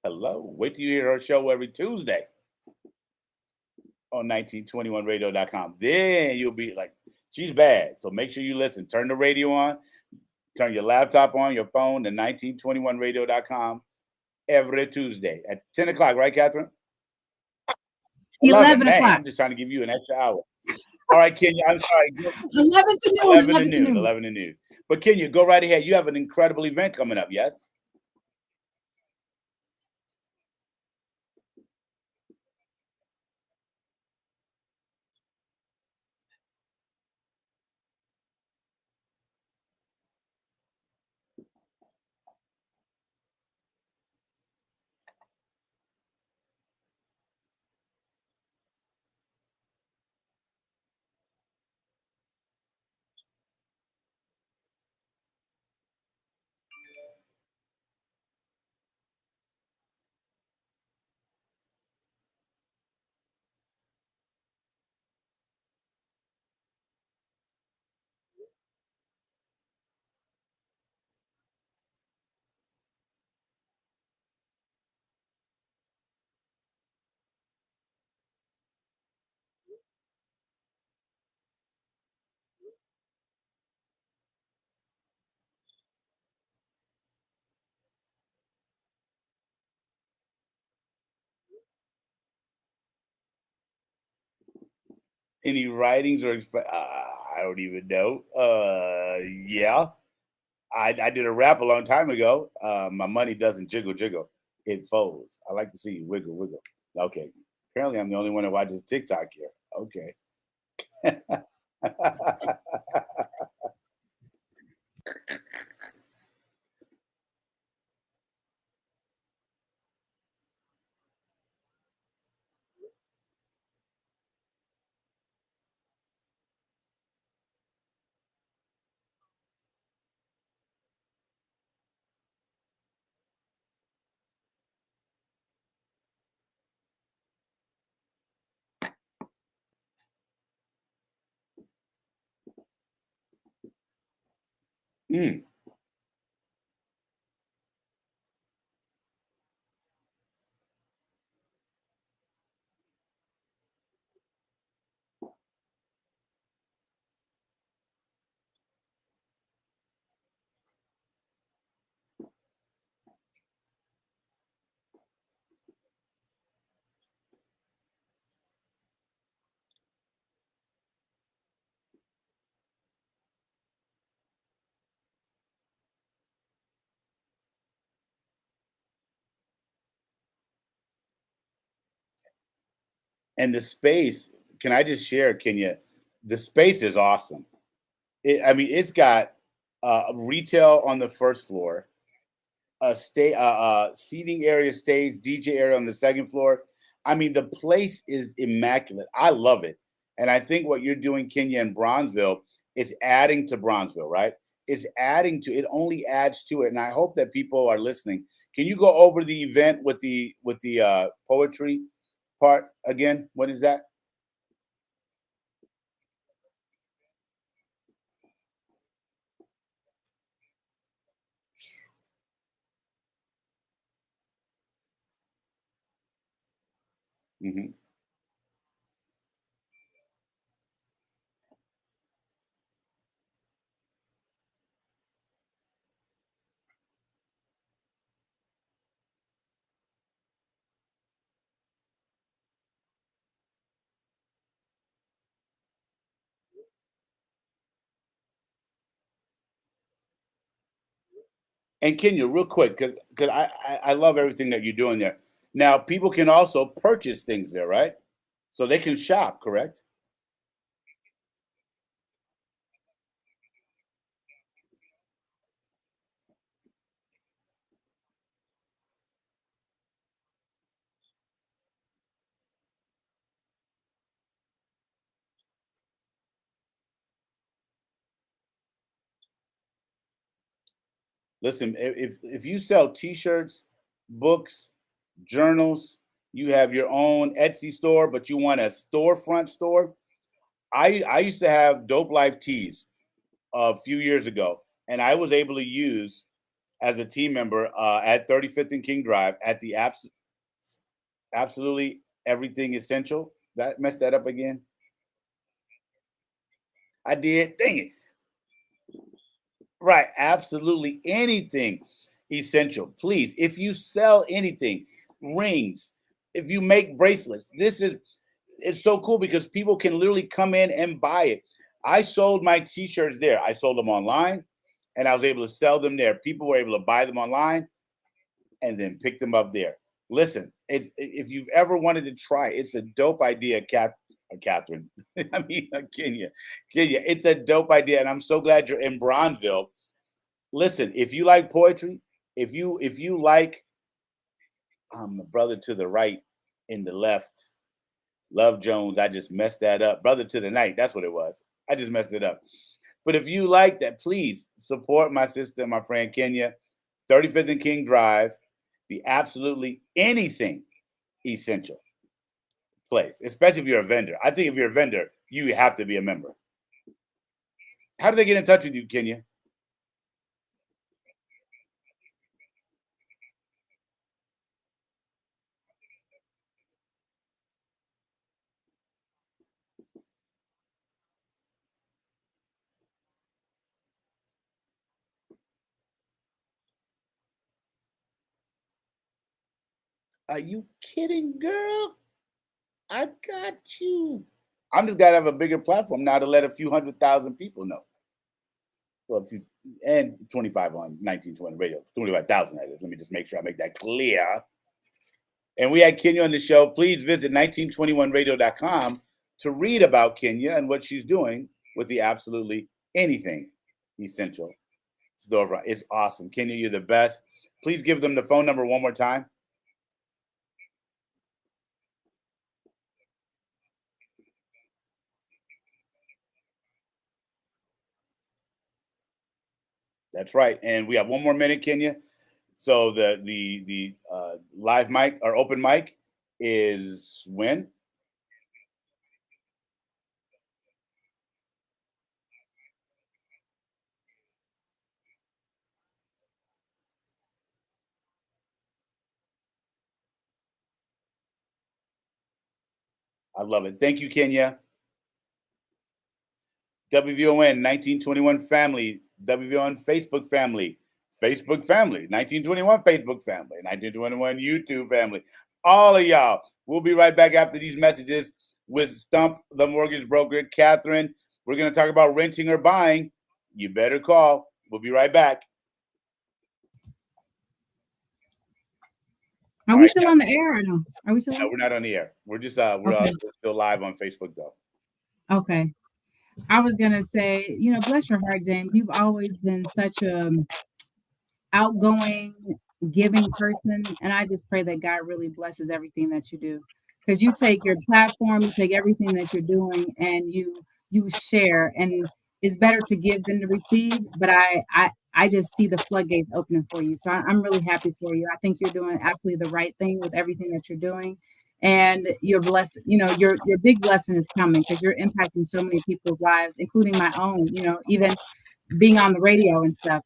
Hello. Wait till you hear her show every Tuesday on 1921radio.com. Then you'll be like, she's bad. So make sure you listen. Turn the radio on, turn your laptop on, your phone to 1921radio.com every Tuesday at 10 o'clock, right, Catherine? 11. 11 Dang, o'clock. I'm just trying to give you an extra hour. All right, Kenya, I'm sorry. 11 to noon. 11 to 11 to noon, noon. 11 to noon. But Kenya, go right ahead. You have an incredible event coming up, yes? Any writings or I don't even know. Yeah. I did a rap a long time ago. My money doesn't jiggle jiggle. It folds. I like to see you wiggle wiggle. Okay. Apparently I'm the only one that watches TikTok here. Okay. Mm. And the space, can I just share, Kenya? The space is awesome. I mean, it's got retail on the first floor, seating area, stage, DJ area on the second floor. I mean, the place is immaculate. I love it, and I think what you're doing, Kenya and Bronzeville, is adding to Bronzeville, right? It's adding to it. Only adds to it, and I hope that people are listening. Can you go over the event with the poetry part again? What is that? Hmm. And Kenya, real quick, because I love everything that you're doing there. Now, people can also purchase things there, right? So they can shop, correct? Listen, if you sell T-shirts, books, journals, you have your own Etsy store, but you want a storefront store. I used to have Dope Life Tees a few years ago, and I was able to use as a team member at 35th and King Drive at the absolutely everything essential. That messed that up again. I did. Dang it. Right. Absolutely anything essential. Please, if you sell anything, rings, if you make bracelets, it's so cool because people can literally come in and buy it. I sold my t-shirts there. I sold them online and I was able to sell them there. People were able to buy them online and then pick them up there. Listen, if you've ever wanted to try, it's a dope idea, Catherine. I mean, Kenya, it's a dope idea, and I'm so glad you're in Bronzeville. Listen, if you like poetry, if you like the brother to the right in the left, Love Jones, I just messed that up. Brother to the night, that's what it was. I just messed it up. But if you like that, please support my sister, my friend Kenya, 35th and King Drive, the absolutely anything essential place, especially if you're a vendor. I think if you're a vendor, you have to be a member. How do they get in touch with you, Kenya? Are you kidding, girl? I got you. I'm just gotta have a bigger platform now to let a few 100,000 people know. Well, if you and 25 on 1920 radio, 25,000 that is. Let me just make sure I make that clear. And we had Kenya on the show. Please visit 1921radio.com to read about Kenya and what she's doing with the absolutely anything essential storefront. It's awesome. Kenya, you're the best. Please give them the phone number one more time. That's right. And we have one more minute, Kenya. So the live mic or open mic is when? I love it. Thank you, Kenya. WVON 1921 family, WVON Facebook family, Facebook family, 1921 Facebook family, 1921 YouTube family. All of y'all. We'll be right back after these messages with Stump, the mortgage broker, Catherine. We're going to talk about renting or buying. You better call. We'll be right back. Are we still on the air or no? Are we still No, on? we're not on the air. We're just Okay. we're still live on Facebook though. Okay. I was gonna say, bless your heart, James. You've always been such a outgoing, giving person, and I just pray that God really blesses everything that you do. Because you take your platform, you take everything that you're doing, and you share. And it's better to give than to receive. But I just see the floodgates opening for you. So I'm really happy for you. I think you're doing absolutely the right thing with everything that you're doing. And your blessing, your big blessing is coming because you're impacting so many people's lives, including my own. Even being on the radio and stuff.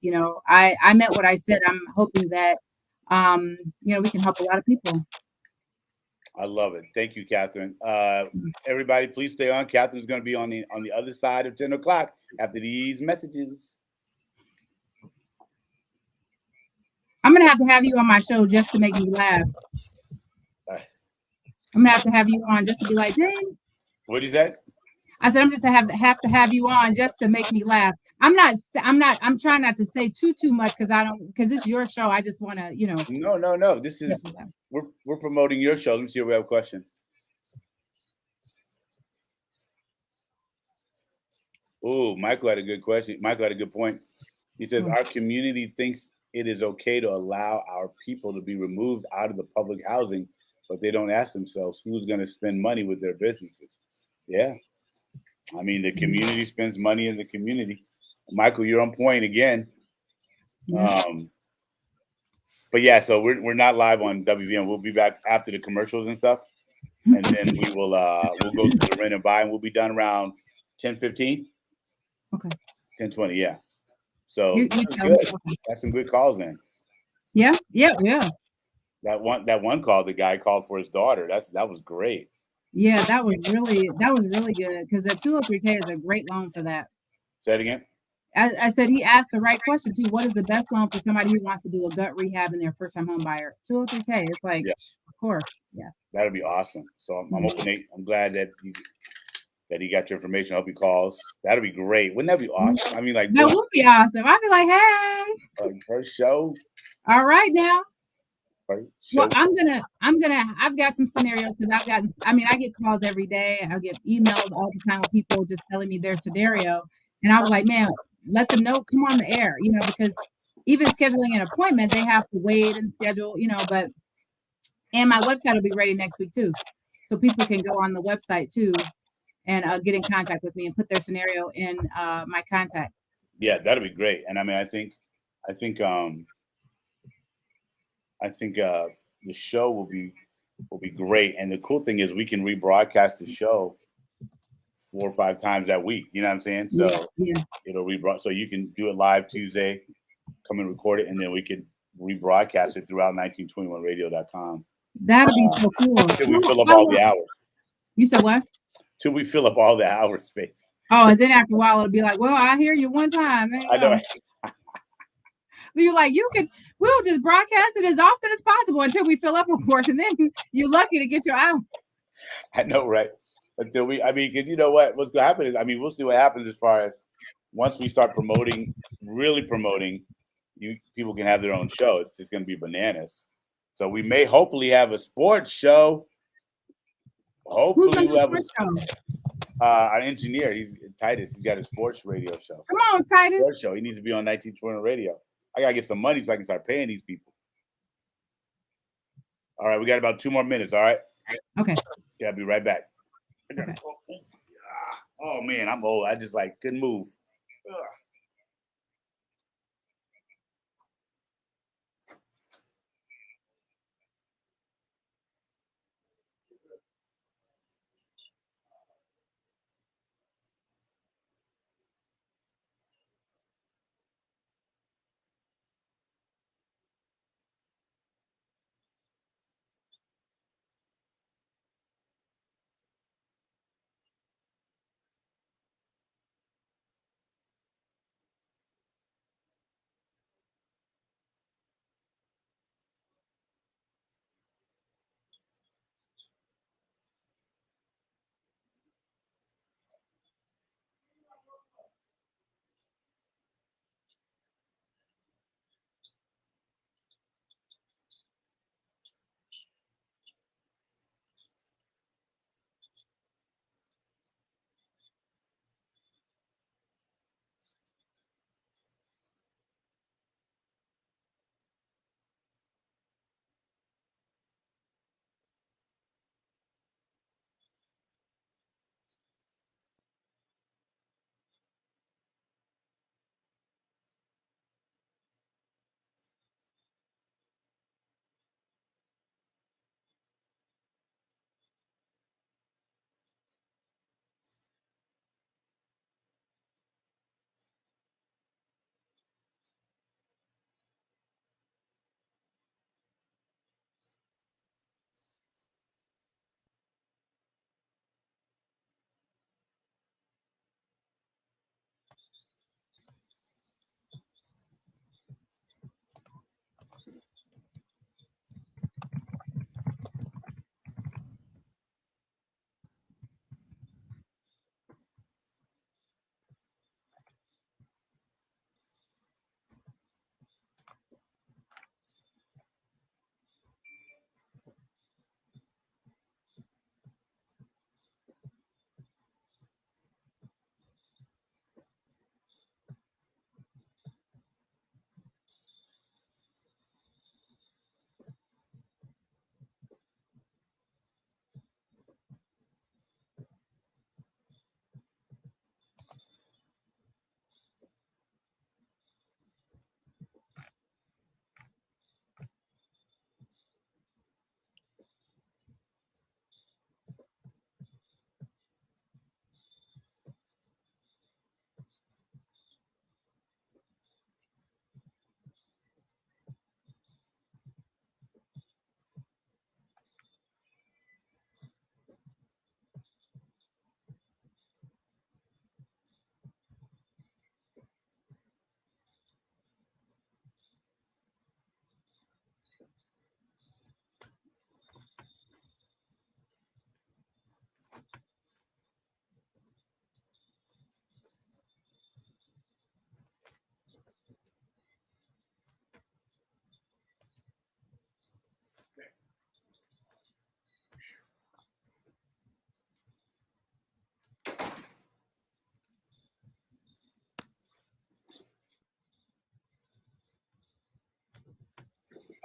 I meant what I said. I'm hoping that we can help a lot of people. I love it. Thank you, Catherine. Everybody, please stay on. Catherine's going to be on the other side of 10 o'clock after these messages. I'm gonna have you on my show just to make me laugh. I'm gonna have to have you on just to be like, James. What'd you say? I said I'm just have to have you on just to make me laugh. I'm trying not to say too much because I don't because it's your show. I just want to, No, no, no. This yeah, is yeah. we're promoting your show. Let me see if we have a question. Oh, Michael had a good question. Michael had a good point. He says Mm. our community thinks it is okay to allow our people to be removed out of the public housing, but they don't ask themselves who's going to spend money with their businesses. Yeah, I mean the community spends money in the community. Michael, you're on point again. Yeah. Um, but yeah, so we're not live on WVM. We'll be back after the commercials and stuff, and then we'll go through the rent and buy, and we'll be done around 10:15, Okay. 10:20. Yeah. So You this is tell me. good. Okay. Got some good calls in. Yeah. Yeah. Yeah. That one call, the guy called for his daughter. That was great. Yeah. That was really good because the 203K is a great loan for that. Say it again. I said he asked the right question too. What is the best loan for somebody who wants to do a gut rehab in their first time home buyer? 203K. It's like, Yeah, of course. Yeah. that'll be awesome. So I'm Mhm. hoping I'm glad that he got your information. I hope he calls. That'll be great. Wouldn't that be awesome? I mean, like That boom, would be awesome. I'd be like, hey, first show, all right now. first Well, show. I've got some scenarios because I get calls every day. I get emails all the time with people just telling me their scenario. And I was like, man, let them know, come on the air, because even scheduling an appointment, they have to wait and schedule, and my website will be ready next week too. So people can go on the website too and get in contact with me and put their scenario in my contact. Yeah, that'll be great. And I mean, I think, um, I think the show will be great. And the cool thing is we can rebroadcast the show 4 or 5 times that week. You know what I'm saying? Yeah, So yeah. it'll rebroad. So you can do it live Tuesday, come and record it, and then we can rebroadcast it throughout 1921radio.com That'll be so cool. till we fill up How all long- the hours. You said what? Till we fill up all the hour space. Oh, and then after a while, it'll be like, well, I hear you one time. I know. You're like, we'll just broadcast it as often as possible until we fill up, of course, and then you're lucky to get your hour. I know, right? Until I mean, because you know what's going to happen is, I mean, we'll see what happens as far as once we start promoting, really promoting, people can have their own show. It's just going to be bananas. So we may hopefully have a sports show. Who's Hopefully on the we'll have sports show? our engineer. He's Titus. He's got a sports radio show. Come on, Titus. Sports show. He needs to be on 1920 radio. I gotta get some money so I can start paying these people. All right, we got about 2 more minutes. All right. Okay. Yeah, I'll be right back. Okay. Oh man, I'm old. I just like couldn't move. Ugh.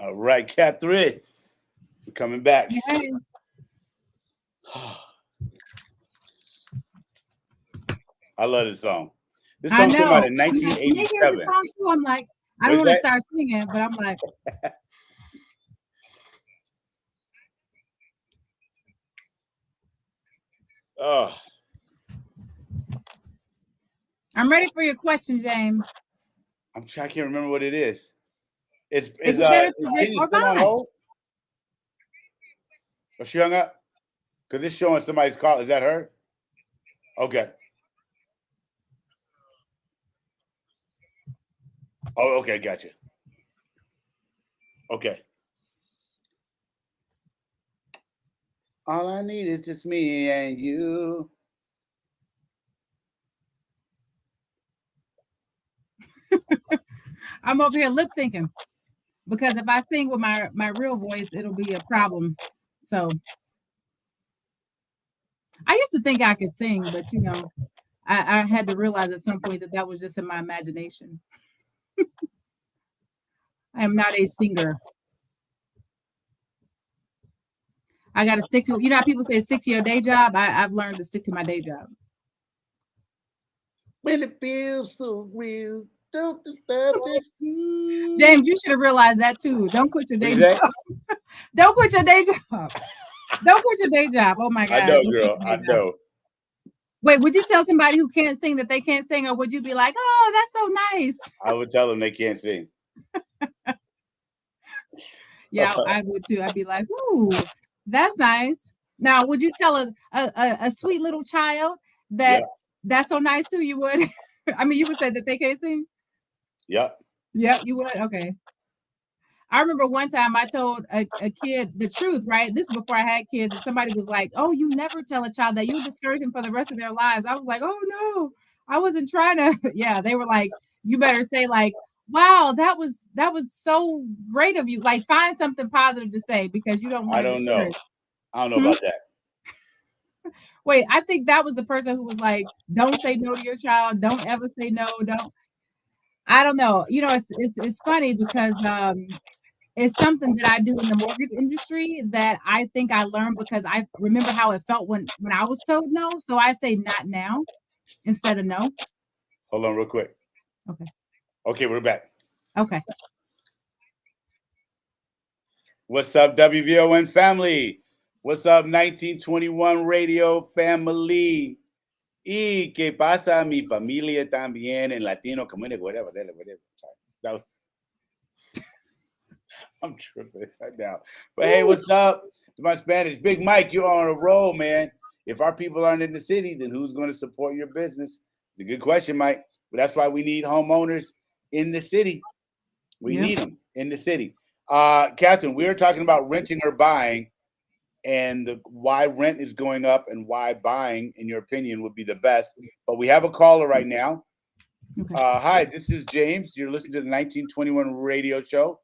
All right, Catherine, we're coming back. Hey. I love this song. This I song came out know. in I'm like, can they hear the 1987. song too? I'm like, I don't What's want to that? start singing, but I'm like, Oh, I'm ready for your question, James. I can't remember what it is. Is it better to rent Sydney or still on buy? hold? Or she hung up? Because it's showing somebody's call. Is that her? Okay. Oh, okay, gotcha. Okay. All I need is just me and you. I'm over here lip syncing because if I sing with my real voice, it'll be a problem. So I used to think I could sing, but I had to realize at some point that that was just in my imagination. I am not a singer. I got to stick to, how people say stick to your day job. I've learned to stick to my day job. When it feels so real, don't disturb this. James, you should have realized that too. Don't quit your What day you say? job. Don't quit your day job. Don't quit your day job. Oh my I God. know, Don't quit girl. your I day job. know. Wait, would you tell somebody who can't sing that they can't sing, or would you be like, oh, that's so nice? I would tell them they can't sing. Yeah, I would too. I'd be like, ooh, that's nice. Now, would you tell a sweet little child Yeah. that that's so nice too? You would. I mean, you would say that they can't sing. Yep. Yep, you would. Okay. I remember one time I told a kid the truth, right? This is before I had kids, and somebody was like, "Oh, you never tell a child that you discourage them for the rest of their lives." I was like, "Oh no, I wasn't trying to." Yeah, they were like, "You better say like, wow, that was so great of you. Like, find something positive to say because you don't want I to don't know. discourage." I don't know Hmm? about that. Wait, I think that was the person who was like, "Don't say no to your child. Don't ever say no. Don't." I don't know. It's funny because it's something that I do in the mortgage industry that I think I learned because I remember how it felt when I was told no. So I say not now instead of no. Hold on real quick. Okay. Okay, we're back. Okay. What's up, WVON family? What's up, 1921 Radio family? Y que pasa mi familia también en Latino community, whatever. Sorry. That was I'm tripping right now. But hey, what's up to my Spanish? Big Mike, you're on a roll, man. If our people aren't in the city, then who's going to support your business? It's a good question, Mike. But that's why we need homeowners in the city. We need them in the city. Catherine, we were talking about renting or buying and why rent is going up and why buying, in your opinion, would be the best. But we have a caller right now. Okay. Hi, this is James. You're listening to the 1921 radio show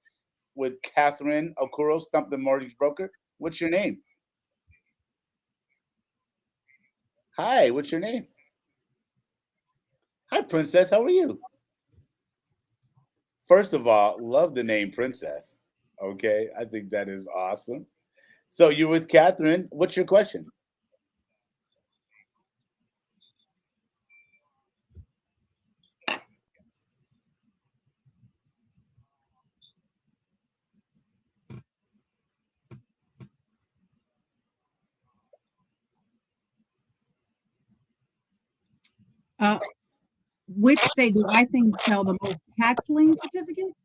with Catherine Okuro, Stump the Mortgage Broker. What's your name? Hi, what's your name? Hi, Princess. How are you? First of all, love the name Princess. Okay, I think that is awesome. So you're with Catherine. What's your question? Which state do I think sell the most tax lien certificates?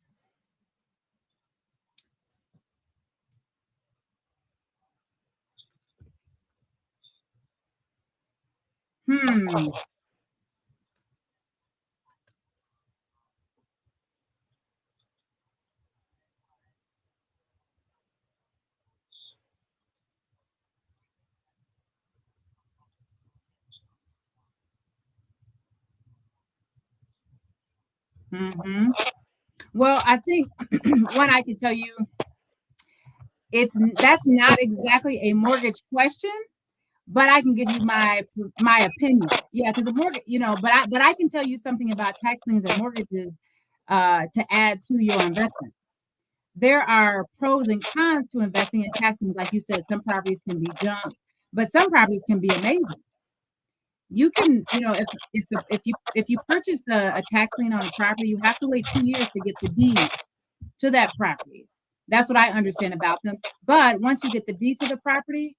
Hmm. Hmm. Well, I think one I can tell you, that's not exactly a mortgage question, but I can give you my opinion. Yeah, because a mortgage, but I can tell you something about tax liens and mortgages to add to your investment. there are pros and cons to investing in tax liens. Like you said, some properties can be junk, but some properties can be amazing. You can, if you purchase a tax lien on a property, you have to wait 2 years to get the deed to that property. That's what I understand about them. But once you get the deed to the property,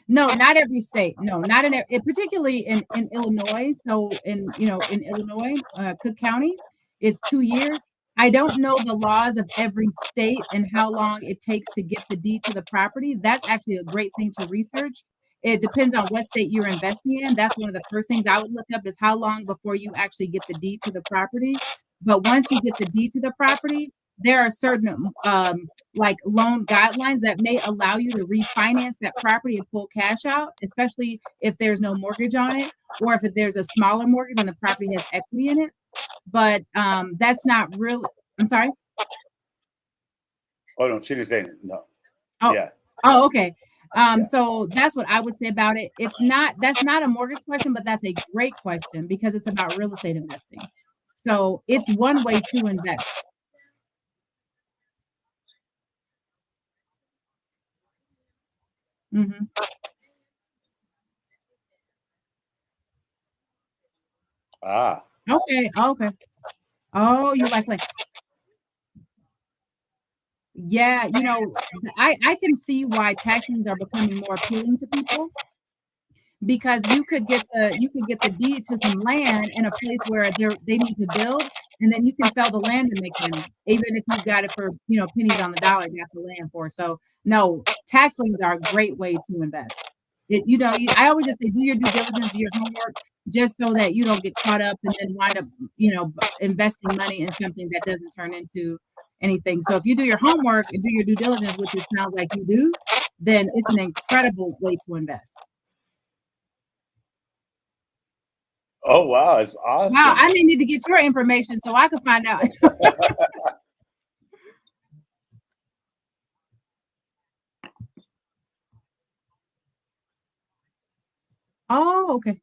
no, not every state. No, not in it, particularly in Illinois. So in Illinois, Cook County, it's 2 years. I don't know the laws of every state and how long it takes to get the deed to the property. That's actually a great thing to research. It depends on what state you're investing in. That's one of the first things I would look up is how long before you actually get the deed to the property. But once you get the deed to the property, there are certain like loan guidelines that may allow you to refinance that property and pull cash out, especially if there's no mortgage on it, or if there's a smaller mortgage and the property has equity in it. But that's not really. I'm sorry. Oh no, she didn't say it. No. Oh, Yeah. oh, okay. Yeah. So that's what I would say about it. That's not a mortgage question, but that's a great question because it's about real estate investing. So it's one way to invest. Hmm. Ah. Okay. Okay. Oh, you like yeah, I can see why tax liens are becoming more appealing to people because you could get the deed to some land in a place where they need to build, and then you can sell the land and make money, even if you got it for pennies on the dollar. You got the land for. So no, tax liens are a great way to invest. I always just say do your due diligence, do your homework, just so that you don't get caught up and then wind up investing money in something that doesn't turn into anything. So if you do your homework and do your due diligence, which it sounds like you do, then it's an incredible way to invest. Oh wow, it's Wow, awesome. I may need to get your information so I can find out. Oh, okay.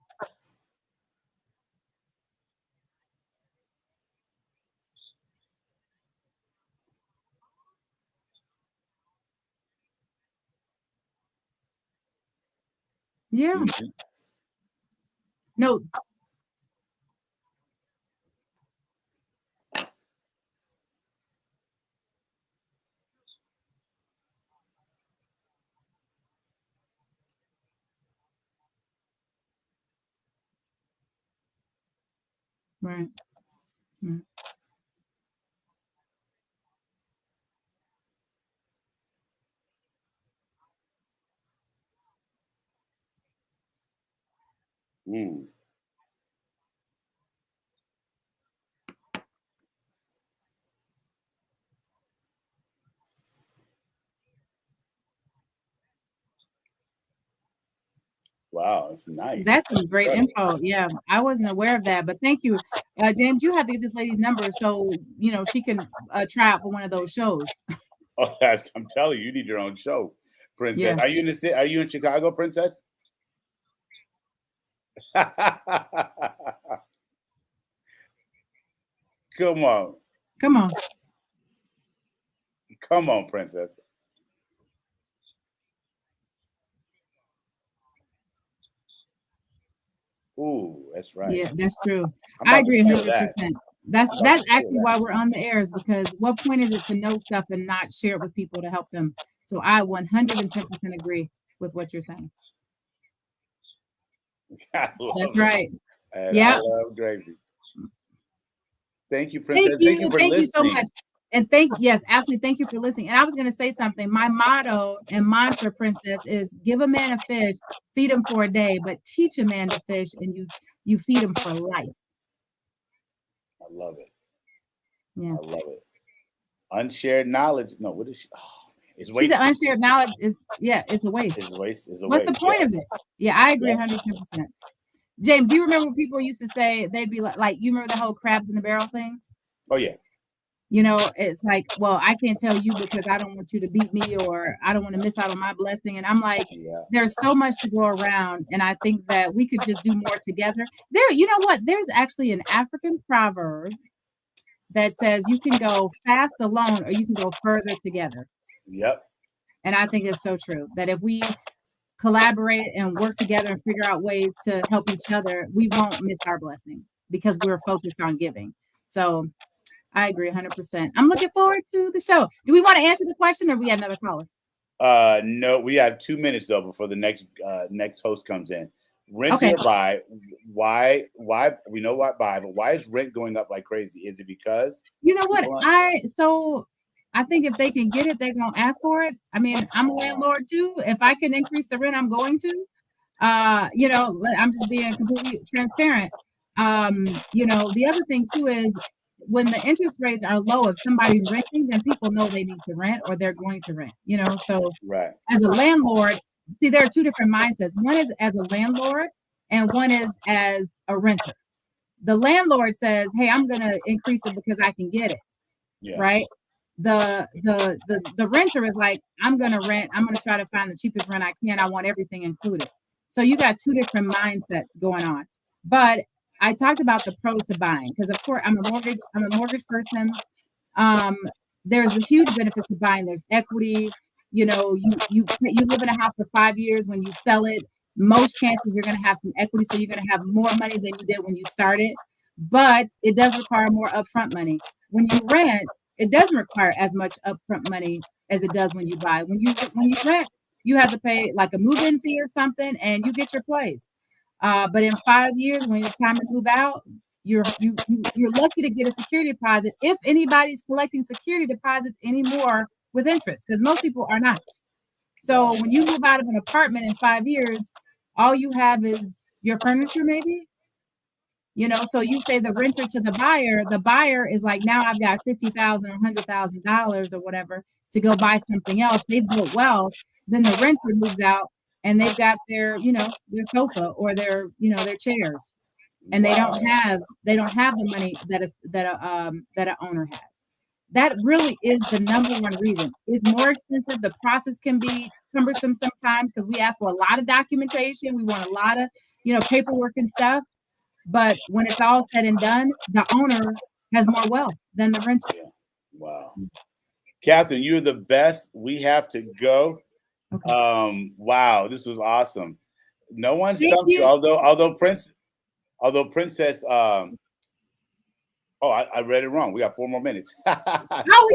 Yeah. Mhm. No, right. Mm. Mm. Wow, it's nice. That's some That's great incredible. info. Yeah, I wasn't aware of that, but thank you. James, you have to get this lady's number so she can try out for one of those shows. Oh, I'm telling you, you need your own show, Princess. Yeah. Are you in the city? Are you in Chicago, Princess? Come on, Come on. come on, Princess. Ooh, that's right. Yeah, that's true. I'm I about to agree steal that. 100%. That's I'm about to that's steal actually that. why we're on the air is because what point is it to know stuff and not share it with people to help them? So I 110% agree with what you're saying. I That's love it, right. and I Yeah. love gravy. Thank you, Thank Princess. Thank you you. for Thank you so listening. much. And yes, absolutely. Thank you for listening. And I was going to say something. My motto and mantra, Princess, is give a man a fish, feed him for a day, but teach a man to fish, and you feed him for life. I love it. Yeah. I love it. Unshared knowledge. No, what is she? Oh, man, it's She said wasted. unshared knowledge is it's a waste. It's a waste. It's a What's the waste. point Yeah. of it? Yeah, I agree Yeah. 110%. James, do you remember when people used to say they'd be like you remember the whole crabs in the barrel thing? Oh yeah. It's like, well, I can't tell you because I don't want you to beat me or I don't want to miss out on my blessing. And I'm like, Yeah. there's so much to go around. And I think that we could just do more together. You know what? There's actually an African proverb that says you can go fast alone or you can go further together. Yep. And I think it's so true that if we collaborate and work together and figure out ways to help each other, we won't miss our blessing because we're focused on giving. So I agree 100%. I'm looking forward to the show. Do we want to answer the question or we have another caller? No, we have 2 minutes though before the next host comes in. Rent Okay. or buy? Why? We know why buy, but why is rent going up like crazy? Is it because You know what? I think if they can get it, they're gonna ask for it. I mean, I'm a landlord too. If I can increase the rent, I'm going to. I'm just being completely transparent. The other thing too is when the interest rates are low, if somebody's renting, then people know they need to rent or they're going to rent. So right? As a landlord, see, there are two different mindsets. One is as a landlord, and one is as a renter. The landlord says, "Hey, I'm going to increase it because I can get it." Yeah. Right? The renter is like, "I'm going to rent. I'm going to try to find the cheapest rent I can. I want everything included." So you got two different mindsets going on. But I talked about the pros to buying because, of course, I'm a mortgage person. There's a huge benefits to buying. There's equity. You live in a house for 5 years. When you sell it, most chances you're going to have some equity, so you're going to have more money than you did when you started. But it does require more upfront money. When you rent, it doesn't require as much upfront money as it does when you buy. When you rent, you have to pay like a move-in fee or something, and you get your place. But in 5 years, when it's time to move out, you're lucky to get a security deposit if anybody's collecting security deposits anymore with interest, because most people are not. So when you move out of an apartment in 5 years, all you have is your furniture, maybe. So you say the renter to the buyer is like, now I've got $50,000 or $100,000 or whatever to go buy something else. They've built wealth. Then the renter moves out and they've got their sofa or their chairs, and they don't have the money that an owner has. That really is the number one reason. It's more expensive. The process can be cumbersome sometimes because we ask for a lot of documentation. We want a lot of paperwork and stuff. But when it's all said and done, the owner has more wealth than the renter. Yeah. Wow. Catherine, you're the best. We have to go. Okay. Wow, this was awesome. No one stumped you, although Princess I read it wrong. We got 4 more minutes. We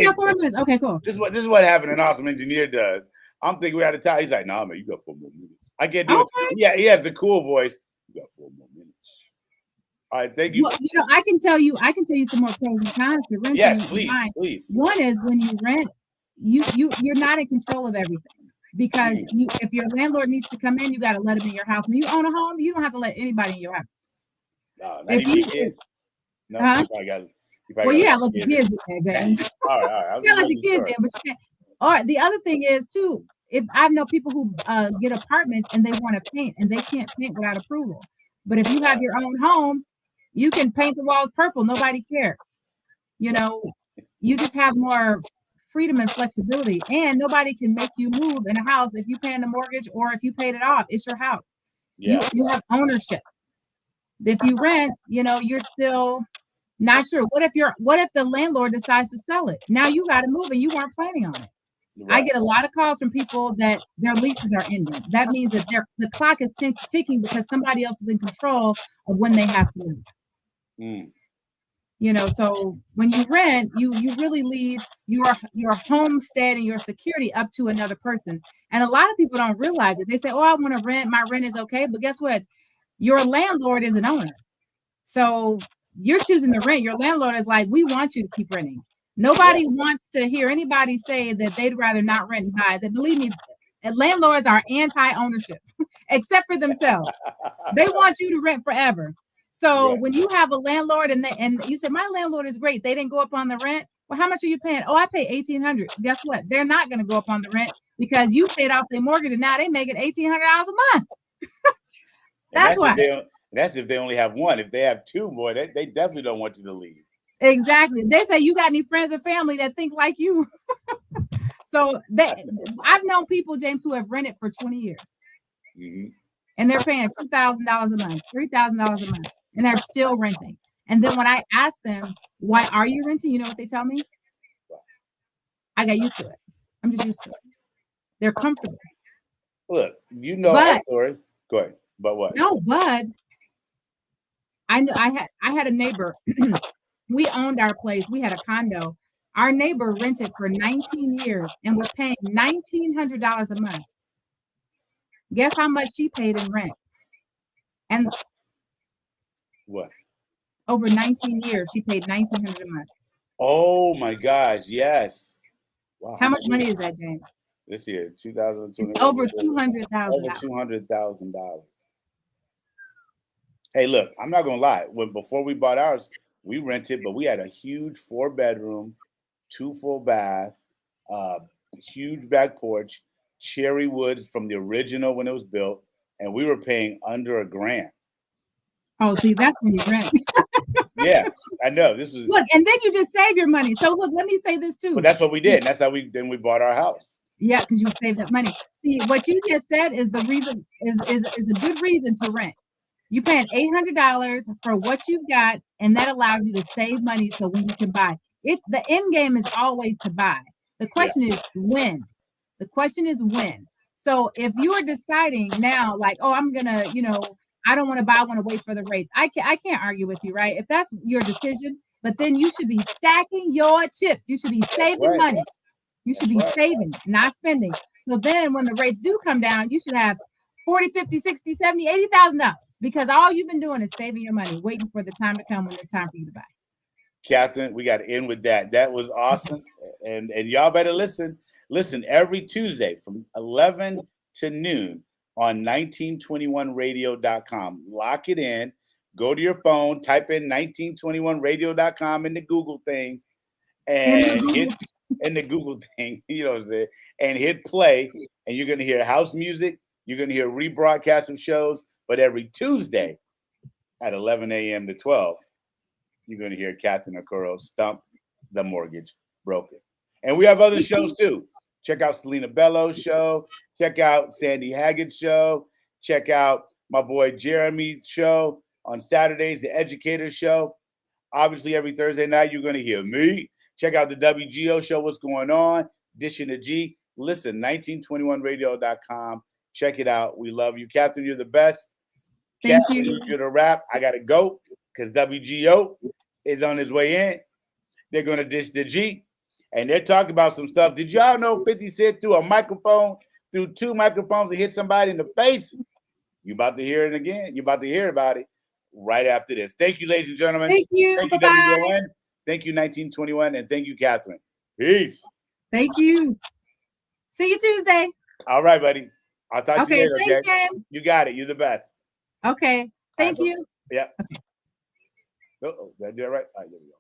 got 4 minutes. Okay, cool. This is what having an awesome engineer does. I'm thinking we had to tie. He's like, "Nah, man, you got 4 more minutes." I can't do it. Yeah, he has the cool voice. You got 4 more minutes. All right, thank you. Well, I can tell you some more pros and cons to renting. Yes, please. One is when you rent, you're not in control of everything. Because if your landlord needs to come in, you got to let him in your house. When you own a home, you don't have to let anybody in your house. No, not even your kids. No, you gotta let your kids in there, James. All right. You gotta let your kids in, but you can't. Or the other thing is too, if I know people who get apartments and they want to paint and they can't paint without approval. But if you have your own home, you can paint the walls purple. Nobody cares. You just have more freedom and flexibility, and nobody can make you move in a house if you paying the mortgage or if you paid it off. It's your house. Yeah. You have ownership. If you rent, you're still not sure. What if the landlord decides to sell it? Now you got to move and you weren't planning on it. Right. I get a lot of calls from people that their leases are ending. That means that the clock is ticking because somebody else is in control of when they have to move. So when you rent, you really leave your homestead and your security up to another person. And a lot of people don't realize it. They say, "Oh, I want to rent. My rent is okay." But guess what? Your landlord is an owner. So you're choosing to rent. Your landlord is like, "We want you to keep renting." Nobody wants to hear anybody say that they'd rather not rent and buy. That, believe me, landlords are anti-ownership, except for themselves. They want you to rent forever. So when you have a landlord and you say, "My landlord is great. They didn't go up on the rent." Well, how much are you paying? "Oh, I pay $1,800. Guess what? They're not going to go up on the rent because you paid off their mortgage and now they make it $1,800 a month. That's why. That's if they only have one. If they have two more, they definitely don't want you to leave. Exactly. They say, "You got any friends or family that think like you?" So I've known people, James, who have rented for 20 years. Mm-hmm. And they're paying $2,000 a month, $3,000 a month, and they're still renting. And then when I ask them, why are you renting? You know what they tell me? I got used to it. I'm just used to it. They're comfortable. Look, you know our But story. Go ahead. But what? no, but I knew I had a neighbor. We owned our place. We had a condo. Our neighbor rented for 19 years and was paying $1,900 a month. Guess how much she paid in rent? And What? over 19 years, she paid $1,900 a month. Oh my gosh, yes. Wow, How much money is that, James? this year? 2020. It's over $200,000. Over $200,000. Hey, look, I'm not gonna lie. Before we bought ours, we rented, but we had a huge 4-bedroom, 2 full bath, uh, huge back porch, cherry woods from the original when it was built, and we were paying under $1,000. Oh, see, that's when you rent. Yeah, I know. This was Look, and then you just save your money. So look, let me say this too. But that's what we did. That's how we bought our house. Yeah, because you saved up money. See, what you just said is the reason is a good reason to rent. You paying $800 for what you've got, and that allows you to save money so when you can buy it. The end game is always to buy. The question is when. The question is when. So if you are deciding now, like, oh, I'm gonna, I don't want to buy, I want to wait for the rates. I can't argue with you, right? If that's your decision, but then you should be stacking your chips. You should be saving money. You should be saving, not spending. So then when the rates do come down, you should have 40, 50, 60, 70, $80,000 because all you've been doing is saving your money, waiting for the time to come when it's time for you to buy. Catherine, we got to end with that. That was awesome. And y'all better listen. Listen every Tuesday from 11 to noon on 1921radio.com. Lock it in. Go to your phone, type in 1921radio.com in the Google thing, and hit in the Google thing, you know what I'm saying, and hit play, and you're going to hear house music. You're going to hear rebroadcast of shows, but every Tuesday at 11 a.m. to 12, you're going to hear Catherine Okoro stump the mortgage broker. And we have other shows too. Check out Selena Bello's show. Check out Sandy Haggett's show. Check out my boy Jeremy's show on Saturdays, The Educator Show. Obviously, every Thursday night, you're going to hear me. Check out the WGO show, What's Going On, Dishing the G. Listen, 1921radio.com. Check it out. We love you. Catherine, you're the best. Thank Catherine, you. you're the rap. I got to go because WGO is on his way in. They're going to dish the G. And they're talking about some stuff. Did y'all know 50 Cent threw a microphone, threw 2 microphones and hit somebody in the face? You about to hear it again. You about to hear about it right after this. Thank you, ladies and gentlemen. Thank you. Thank you, WGON. Thank you, 1921. And thank you, Catherine. Peace. Thank you. See you Tuesday. All right, buddy. I'll talk to you later. Thanks, Okay? James. You got it. You're the best. Okay. Thank you. Yeah. Uh-oh. Did I do it right? All right, there we go.